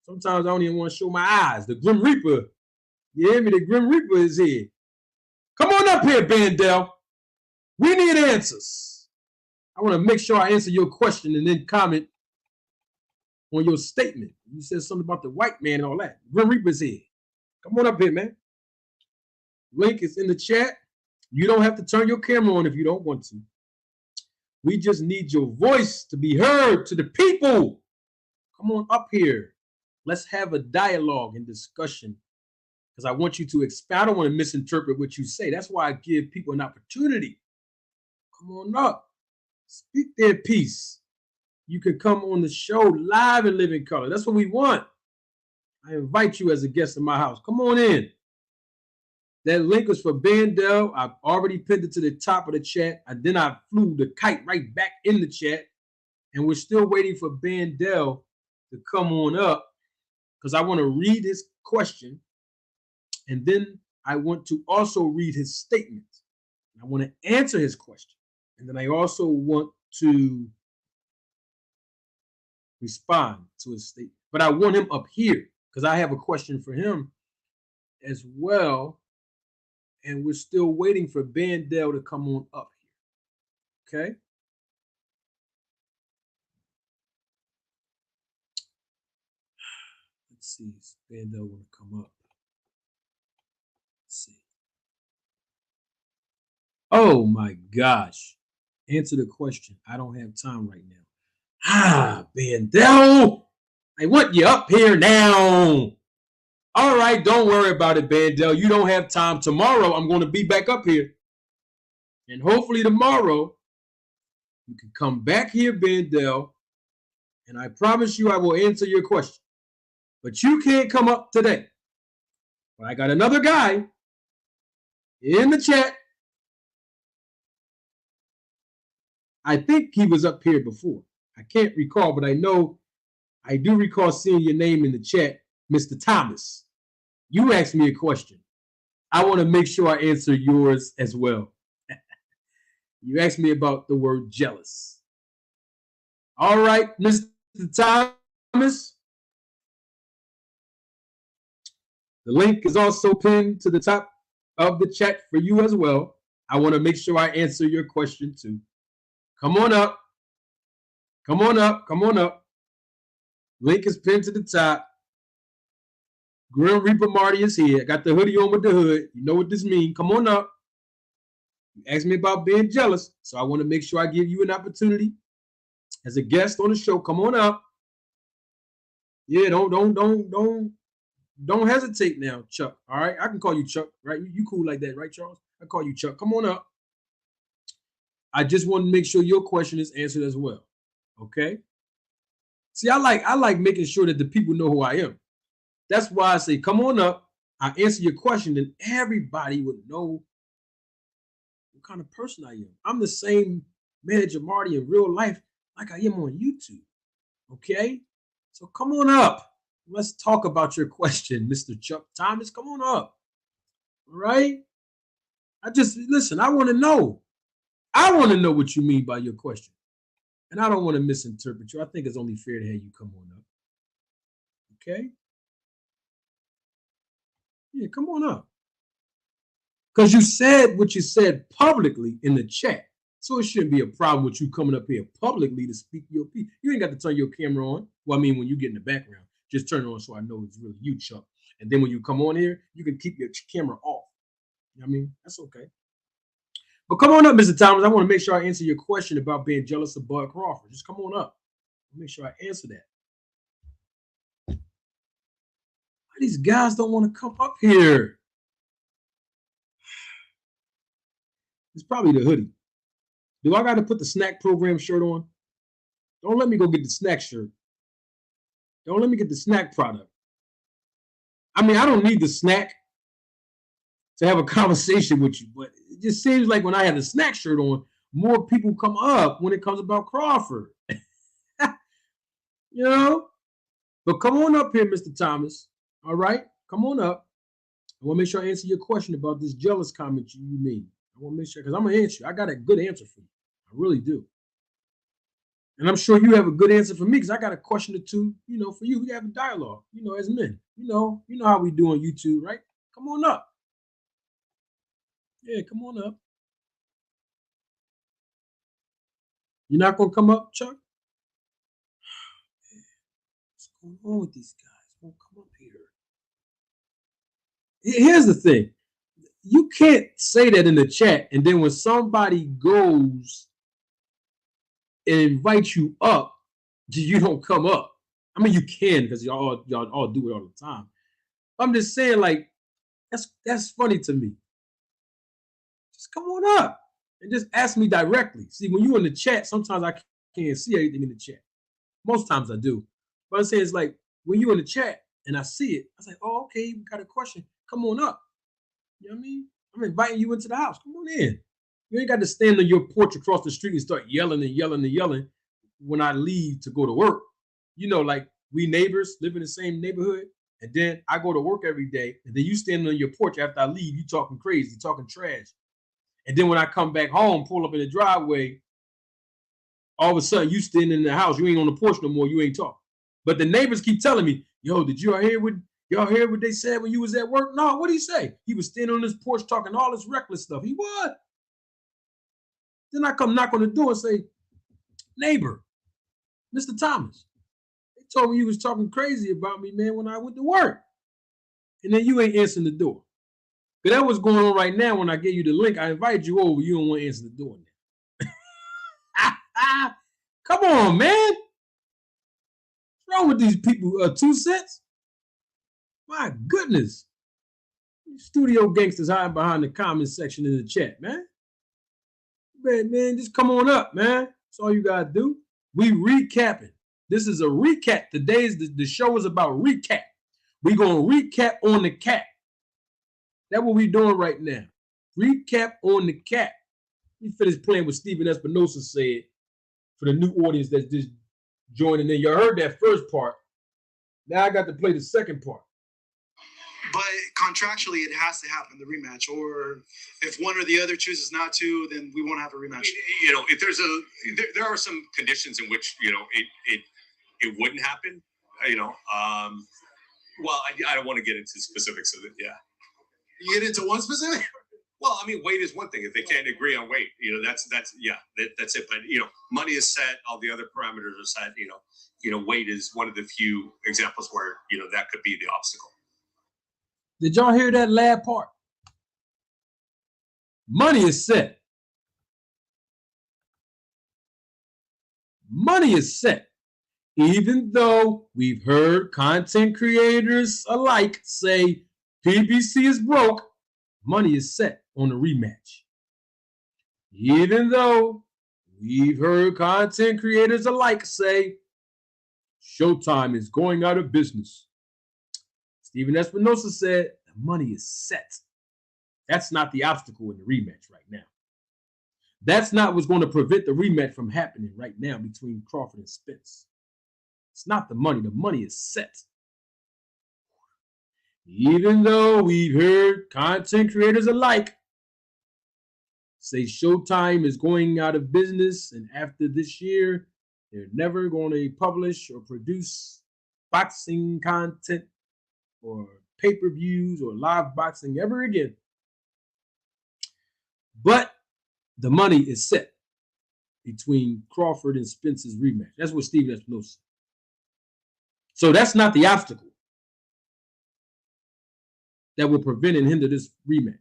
sometimes I don't even want to show my eyes. The Grim Reaper. You hear me? The Grim Reaper is here. Come on up here, Bandell. We need answers. I want to make sure I answer your question and then comment on your statement. You said something about the white man and all that. Grim Reaper's here. Come on up here, man. Link is in the chat. You don't have to turn your camera on if you don't want to. We just need your voice to be heard to the people. Come on up here. Let's have a dialogue and discussion because I want you to expound. I don't want to misinterpret what you say. That's why I give people an opportunity. Come on up. Speak their piece. You can come on the show live in living color. That's what we want. I invite you as a guest in my house. Come on in. That link was for Bandell. I've already pinned it to the top of the chat. And then I flew the kite right back in the chat. And we're still waiting for Bandell to come on up because I want to read his question. And then I want to also read his statement. I want to answer his question. And then I also want to respond to his statement. But I want him up here because I have a question for him as well. And we're still waiting for Bandell to come on up here. Okay? Let's see. Does Bandell want to come up? Let's see. Oh my gosh. Answer the question. I don't have time right now. Bandell. I want you up here now. All right, don't worry about it, Bandell. You don't have time. Tomorrow, I'm going to be back up here. And hopefully tomorrow, you can come back here, Bandell, and I promise you I will answer your question. But you can't come up today. But I got another guy in the chat. I think he was up here before. I can't recall, but I know I do recall seeing your name in the chat, Mr. Thomas. You asked me a question. I want to make sure I answer yours as well. You asked me about the word jealous. All right, Mr. Thomas. The link is also pinned to the top of the chat for you as well. I want to make sure I answer your question too. Come on up. Come on up. Come on up. Link is pinned to the top. Grim Reaper Marty is here. I got the hoodie on with the hood. You know what this means. Come on up. You asked me about being jealous, so I want to make sure I give you an opportunity as a guest on the show. Come on up. Yeah, don't hesitate now, Chuck. All right, I can call you Chuck, right? You cool like that, right, Charles? I call you Chuck. Come on up. I just want to make sure your question is answered as well. Okay. See, I like making sure that the people know who I am. That's why I say, come on up. I answer your question, and everybody would know what kind of person I am. I'm the same manager Marty in real life like I am on YouTube. Okay? So come on up. Let's talk about your question, Mr. Chuck Thomas. Come on up. All right? Listen, I want to know. I want to know what you mean by your question. And I don't want to misinterpret you. I think it's only fair to have you come on up. Okay? Yeah, come on up. Because you said what you said publicly in the chat. So it shouldn't be a problem with you coming up here publicly to speak your piece. You ain't got to turn your camera on. Well, I mean, when you get in the background, just turn it on so I know it's really you, Chuck. And then when you come on here, you can keep your camera off. You know what I mean? That's okay. But come on up, Mr. Thomas. I want to make sure I answer your question about being jealous of Bud Crawford. Just come on up. Make sure I answer that. Why these guys don't want to come up here? It's probably the hoodie. Do I got to put the snack program shirt on? Don't let me go get the snack shirt. Don't let me get the snack product. I mean, I don't need the snack to have a conversation with you, but it just seems like when I have the snack shirt on, more people come up when it comes about Crawford. You know? But come on up here, Mr. Thomas. All right? Come on up. I want to make sure I answer your question about this jealous comment you made. I want to make sure, because I'm going to answer you. I got a good answer for you. I really do. And I'm sure you have a good answer for me, because I got a question or two, for you. We have a dialogue, as men. You know how we do on YouTube, right? Come on up. Yeah, come on up. You're not going to come up, Chuck? What's going on with these guys? Won't come up here. Here's the thing. You can't say that in the chat, and then when somebody goes and invites you up, you don't come up. I mean, you can, because y'all all do it all the time. I'm just saying, like, that's funny to me. Just come on up and just ask me directly. See, when you're in the chat, sometimes I can't see everything in the chat. Most times I do. But I'm saying, it's like when you're in the chat and I see it, I say, oh, okay, we got a question. Come on up. You know what I mean? I'm inviting you into the house. Come on in. You ain't got to stand on your porch across the street and start yelling and yelling and yelling when I leave to go to work. Like we neighbors live in the same neighborhood, and then I go to work every day, and then you standing on your porch after I leave, you talking crazy, talking trash. And then when I come back home, pull up in the driveway, all of a sudden you standing in the house, you ain't on the porch no more, you ain't talking. But the neighbors keep telling me, yo, did y'all hear what they said when you was at work? No, what'd he say? He was standing on his porch talking all this reckless stuff. He what? Then I come knock on the door and say, neighbor, Mr. Thomas, they told me you was talking crazy about me, man, when I went to work. And then you ain't answering the door. But that's what's going on right now when I gave you the link. I invited you over. You don't want to answer the door now. Come on, man. What's wrong with these people? 2 cents? My goodness. Studio gangsters hiding behind the comment section in the chat, man. Man, just come on up, man. That's all you got to do. We recapping. This is a recap. The show is about recap. We're going to recap on the cap. That's what we're doing right now. Recap on the cap. We finished playing what Stephen Espinoza said for the new audience that's just joining in. You heard that first part. Now I got to play the second part. But contractually, it has to happen, the rematch. Or if one or the other chooses not to, then we won't have a rematch. If there are some conditions in which it wouldn't happen. Well, I don't want to get into specifics of it. Yeah. You get into one specific? Well, I mean, weight is one thing. If they can't agree on weight, that's it. But money is set. All the other parameters are set. Weight is one of the few examples where that could be the obstacle. Did y'all hear that last part? Money is set. Money is set. Even though we've heard content creators alike say PBC is broke, money is set on the rematch. Even though we've heard content creators alike say Showtime is going out of business, Stephen Espinoza said the money is set. That's not the obstacle in the rematch right now. That's not what's going to prevent the rematch from happening right now between Crawford and Spence. It's not the money. The money is set. Even though we've heard content creators alike say Showtime is going out of business, and after this year, they're never going to publish or produce boxing content or pay-per-views or live boxing ever again. But the money is set between Crawford and Spence's rematch. That's what Stephen Espinoza said. So that's not the obstacle that will prevent and hinder this rematch.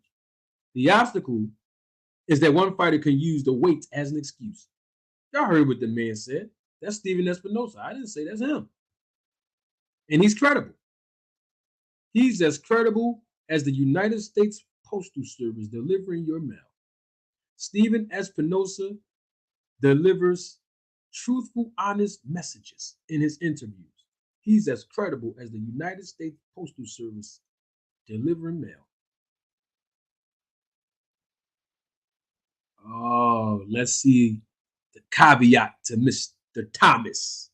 The obstacle is that one fighter can use the weight as an excuse. Y'all heard what the man said. That's Stephen Espinoza. I didn't say that's him. And he's credible. He's as credible as the United States Postal Service delivering your mail. Stephen Espinoza delivers truthful, honest messages in his interviews. He's as credible as the United States Postal Service delivering mail. Oh, let's see the caveat to Mr. Thomas.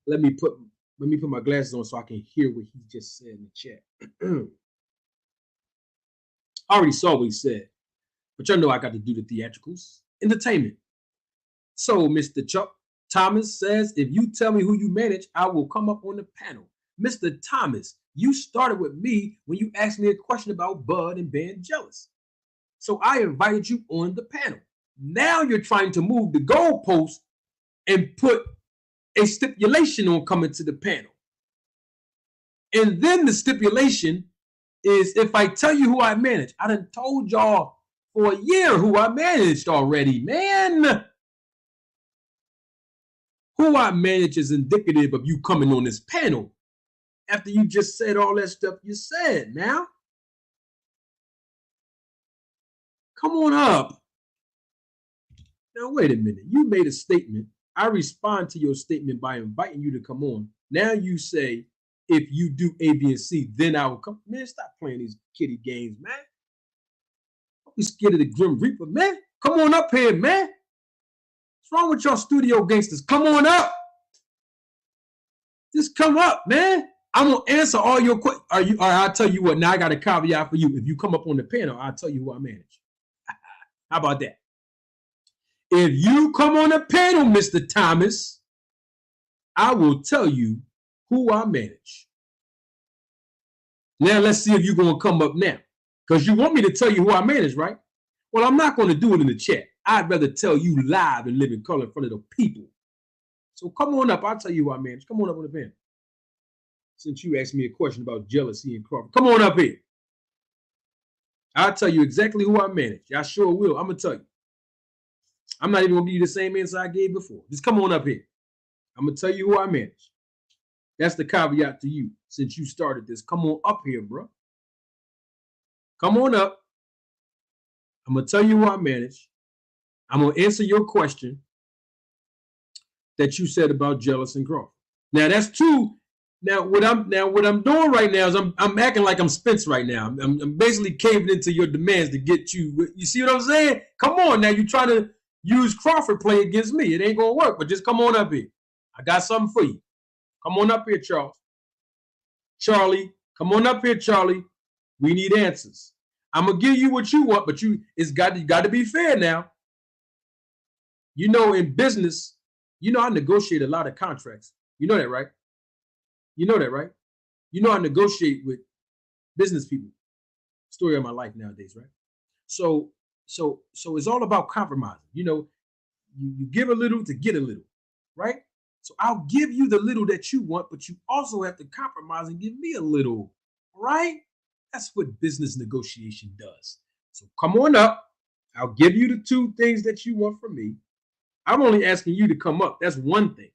Let me put my glasses on so I can hear what he just said in the chat. I already saw what he said, but y'all know I got to do the theatricals. Entertainment. So, Mr. Chuck Thomas says, if you tell me who you manage, I will come up on the panel. Mr. Thomas, you started with me when you asked me a question about Bud and being jealous. So I invited you on the panel. Now you're trying to move the goalpost and put a stipulation on coming to the panel. And then the stipulation is if I tell you who I manage. I done told y'all for a year who I managed already, man. Who I manage is indicative of you coming on this panel after you just said all that stuff you said. Now, come on up. Now, wait a minute. You made a statement. I respond to your statement by inviting you to come on. Now you say, if you do A, B, and C, then I will come. Man, stop playing these kiddie games, man. Don't be scared of the Grim Reaper, man. Come on up here, man. What's wrong with y'all studio gangsters? Come on up. Just come up, man. I'm going to answer all your questions. I'll tell you what, now I got a caveat for you. If you come up on the panel, I'll tell you who I manage. How about that? If you come on the panel, Mr. Thomas, I will tell you who I manage. Now, let's see if you're going to come up now. Because you want me to tell you who I manage, right? Well, I'm not going to do it in the chat. I'd rather tell you live and live in color in front of the people. So come on up. I'll tell you who I manage. Come on up on the panel. Since you asked me a question about jealousy and Crawford. Come on up here. I'll tell you exactly who I manage. I sure will. I'm going to tell you. I'm not even going to give you the same answer I gave before. Just come on up here. I'm going to tell you who I manage. That's the caveat to you. Since you started this, come on up here, bro. Come on up. I'm going to tell you who I manage. I'm going to answer your question that you said about jealous and Crawford. Now, that's true. Now, what I'm doing right now is I'm acting like I'm Spence right now. I'm basically caving into your demands to get you. You see what I'm saying? Come on now. You trying to use Crawford play against me. It ain't going to work, but just come on up here. I got something for you. Come on up here, Charles. Charlie, come on up here, Charlie. We need answers. I'm going to give you what you want, but you got to be fair now. You know, in business, You know, I negotiate a lot of contracts. You know that, right? You know that, right? You know, I negotiate with business people. Story of my life nowadays, right? So it's all about compromising. You know, you give a little to get a little, right? So I'll give you the little that you want, but you also have to compromise and give me a little, right? That's what business negotiation does. So come on up. I'll give you the 2 things that you want from me. I'm only asking you to come up. That's 1 thing.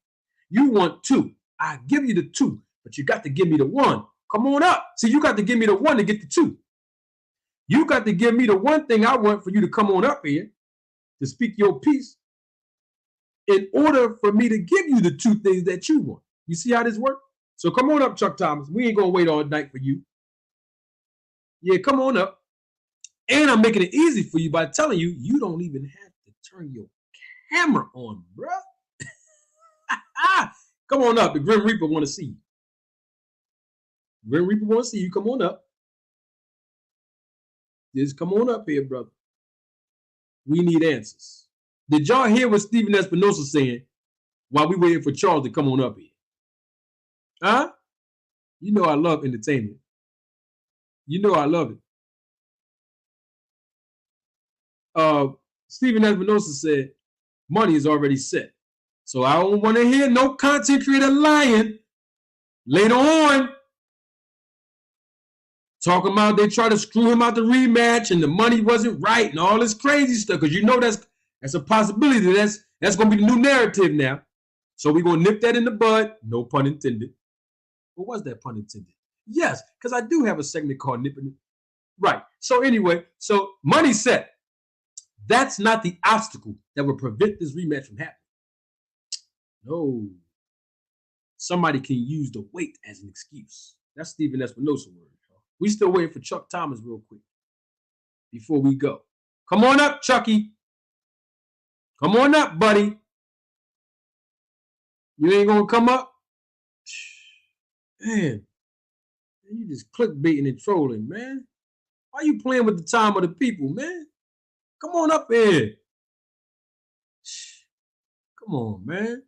You want 2. I give you the 2, but you got to give me the 1. Come on up. See, you got to give me the 1 to get the 2. You got to give me the 1 thing I want for you to come on up here to speak your piece in order for me to give you the 2 things that you want. You see how this works? So come on up, Chuck Thomas. We ain't going to wait all night for you. Yeah, come on up. And I'm making it easy for you by telling you, you don't even have to turn your camera on, bro. Come on up. The Grim Reaper want to see you. Grim Reaper want to see you. Come on up. Just come on up here, brother. We need answers. Did y'all hear what Stephen Espinoza saying while we waiting for Charles to come on up here? Huh? You know I love entertainment. You know I love it. Stephen Espinoza said, money is already set. So I don't want to hear no content creator lying later on. Talking about they try to screw him out the rematch and the money wasn't right and all this crazy stuff. Because you know that's a possibility. That's going to be the new narrative now. So we're going to nip that in the bud. No pun intended. What was that pun intended? Yes, because I do have a segment called Nipping It. Right. So anyway, so money set. That's not the obstacle that will prevent this rematch from happening. No. Somebody can use the weight as an excuse. That's Stephen Espinoza word. We still waiting for Chuck Thomas real quick before we go. Come on up, Chucky. Come on up, buddy. You ain't gonna come up? Man, you just clickbaiting and trolling, man. Why you playing with the time of the people, man? Come on up here. Come on, man.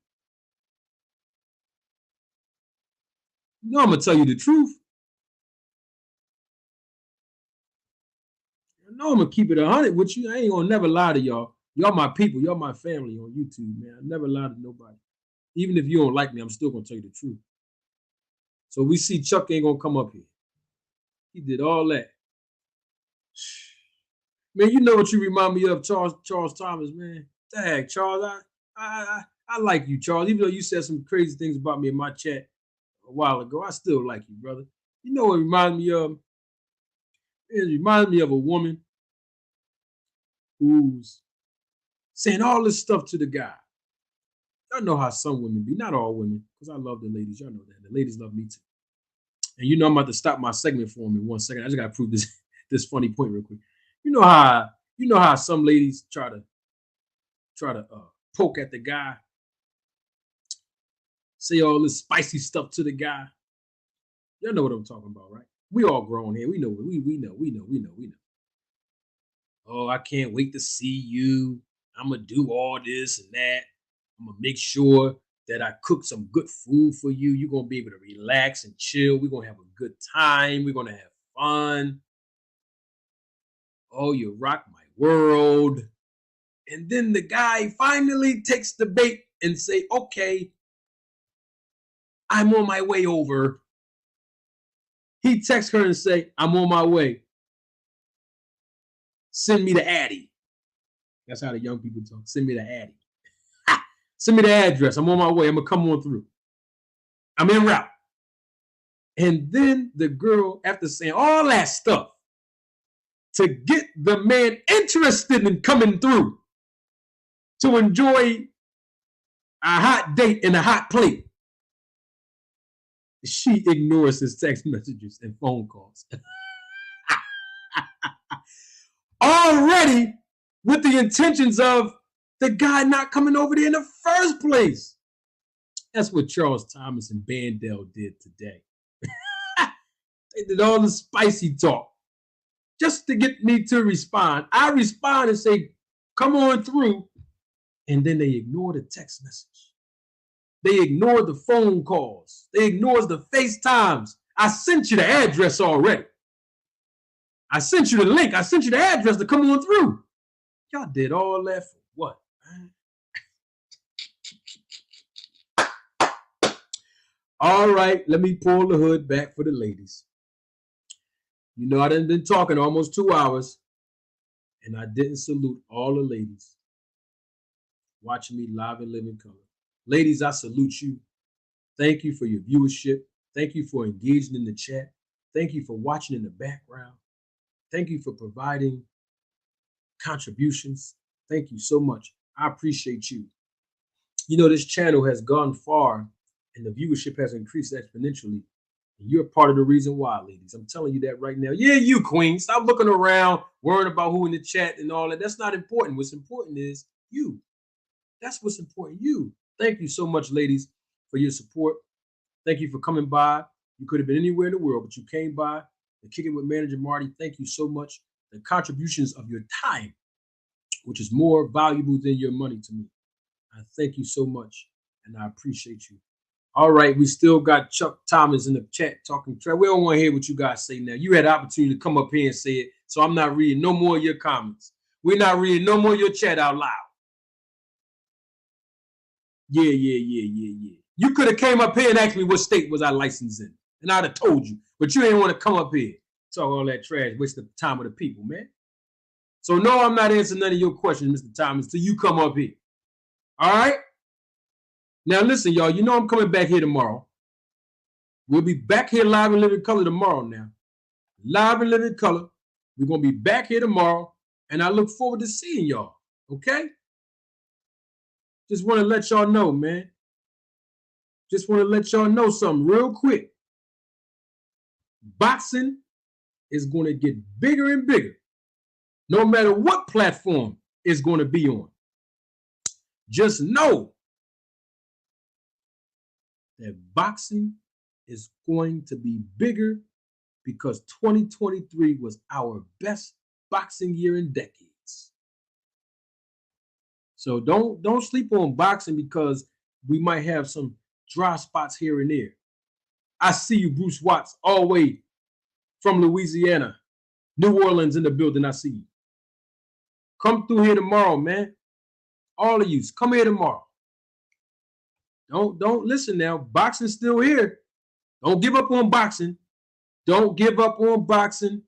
You know I'm gonna tell you the truth. I know I'm gonna keep it 100 with you. I ain't gonna never lie to y'all. Y'all my people. Y'all my family on YouTube, man. I never lie to nobody. Even if you don't like me, I'm still gonna tell you the truth. So we see Chuck ain't gonna come up here. He did all that. Man, you know what you remind me of, Charles Thomas, man. Dang, Charles, I like you, Charles. Even though you said some crazy things about me in my chat a while ago, I still like you, brother. You know what it reminds me of? It reminds me of a woman who's saying all this stuff to the guy. Y'all know how some women be. Not all women, because I love the ladies. Y'all know that. The ladies love me too. And you know I'm about to stop my segment for them in 1 second. I just gotta prove this funny point real quick. You know how some ladies try to poke at the guy, say all this spicy stuff to the guy. Y'all know what I'm talking about, right? We all grown here. We know. We know. Oh, I can't wait to see you. I'm gonna do all this and that. I'm gonna make sure that I cook some good food for you. You're gonna be able to relax and chill. We're gonna have a good time. We're gonna have fun. Oh, you rock my world. And then the guy finally takes the bait and say, okay, I'm on my way over. He texts her and say, I'm on my way. Send me the Addy. That's how the young people talk. Send me the Addy. Send me the address. I'm on my way. I'm going to come on through. I'm en route. And then the girl, after saying all that stuff, to get the man interested in coming through, to enjoy a hot date and a hot plate, she ignores his text messages and phone calls. Already with the intentions of the guy not coming over there in the first place. That's what Charles Thomas and Bandel did today. They did all the spicy talk just to get me to respond. I respond and say, come on through. And then they ignore the text message. They ignored the phone calls. They ignored the FaceTimes. I sent you the address already. I sent you the link. I sent you the address to come on through. Y'all did all that for what, man? All right, let me pull the hood back for the ladies. You know, I done been talking almost 2 hours, and I didn't salute all the ladies watching me live and live in color. Ladies, I salute you. Thank you for your viewership. Thank you for engaging in the chat. Thank you for watching in the background. Thank you for providing contributions. Thank you so much. I appreciate you. You know, this channel has gone far and the viewership has increased exponentially. And you're part of the reason why, ladies. I'm telling you that right now. Yeah, you, queen. Stop looking around, worrying about who in the chat and all that. That's not important. What's important is you. That's what's important. You. Thank you so much, ladies, for your support. Thank you for coming by. You could have been anywhere in the world, but you came by to kick it with Manager Marty. Thank you so much. The contributions of your time, which is more valuable than your money to me. I thank you so much, and I appreciate you. All right, we still got Chuck Thomas in the chat talking trash. We don't want to hear what you guys say now. You had the opportunity to come up here and say it, so I'm not reading no more of your comments. We're not reading no more of your chat out loud. Yeah. You could have came up here and asked me what state was I licensed in, and I'd have told you. But you didn't want to come up here, talk all that trash, waste the time of the people, man. So no, I'm not answering none of your questions, Mr. Thomas, till you come up here. All right? Now listen, y'all, you know I'm coming back here tomorrow. We'll be back here live and live in color tomorrow now. Live and live in color. We're going to be back here tomorrow, and I look forward to seeing y'all, okay? Just want to let y'all know, man. Just want to let y'all know something real quick. Boxing is going to get bigger and bigger, no matter what platform it's going to be on. Just know that boxing is going to be bigger because 2023 was our best boxing year in decades. So don't sleep on boxing because we might have some dry spots here and there. I see you, Bruce Watts, all the way from Louisiana, New Orleans in the building. I see you. Come through here tomorrow, man. All of you, come here tomorrow. Don't listen now. Boxing's still here. Don't give up on boxing. Don't give up on boxing.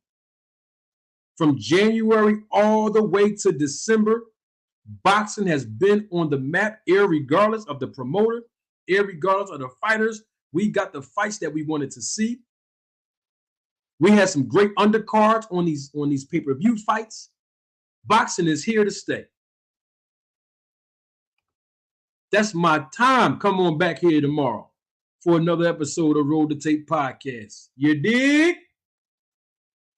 From January all the way to December, boxing has been on the map, irregardless of the promoter, irregardless of the fighters. We got the fights that we wanted to see. We had some great undercards on these pay-per-view fights. Boxing is here to stay. That's my time. Come on back here tomorrow for another episode of Roll the Tape Podcast. You dig?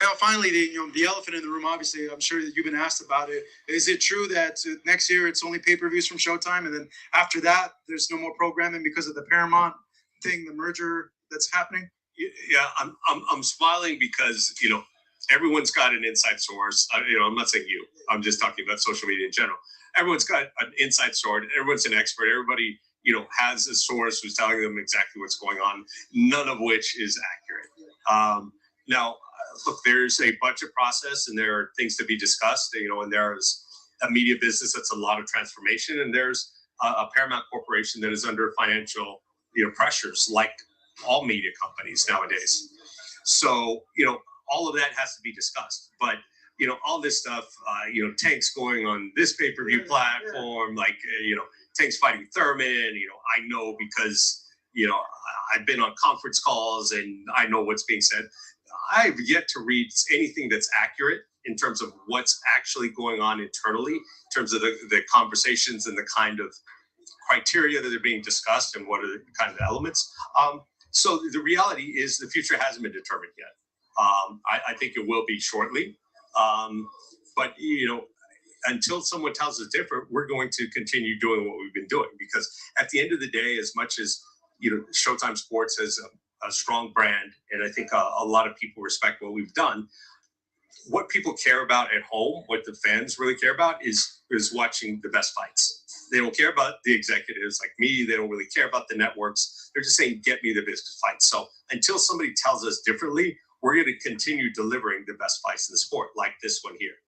Well, finally, the elephant in the room, obviously, I'm sure that you've been asked about it. Is it true that next year it's only pay-per-views from Showtime, and then after that, there's no more programming because of the Paramount thing, the merger that's happening? Yeah, I'm smiling because, you know, everyone's got an inside source. I'm not saying you. I'm just talking about social media in general. Everyone's got an inside source. Everyone's an expert. Everybody, has a source who's telling them exactly what's going on, none of which is accurate. Now, look, there's a budget process and there are things to be discussed, and there's a media business that's a lot of transformation, and there's a Paramount Corporation that is under financial, pressures like all media companies nowadays. So, all of that has to be discussed. But, all this stuff, Tank's going on this pay-per-view platform, Tank's fighting Thurman, I know because, I've been on conference calls and I know what's being said. I've yet to read anything that's accurate in terms of what's actually going on internally, in terms of the conversations and the kind of criteria that are being discussed and what are the kind of elements. So the reality is the future hasn't been determined yet. I think it will be shortly. But, until someone tells us different, we're going to continue doing what we've been doing. Because at the end of the day, as much as, Showtime Sports has a strong brand, and I think a lot of people respect what we've done, what people care about at home, what the fans really care about is watching the best fights. They don't care about the executives like me. They don't really care about the networks. They're just saying, get me the biggest fight. So until somebody tells us differently, we're going to continue delivering the best fights in the sport, like this one here.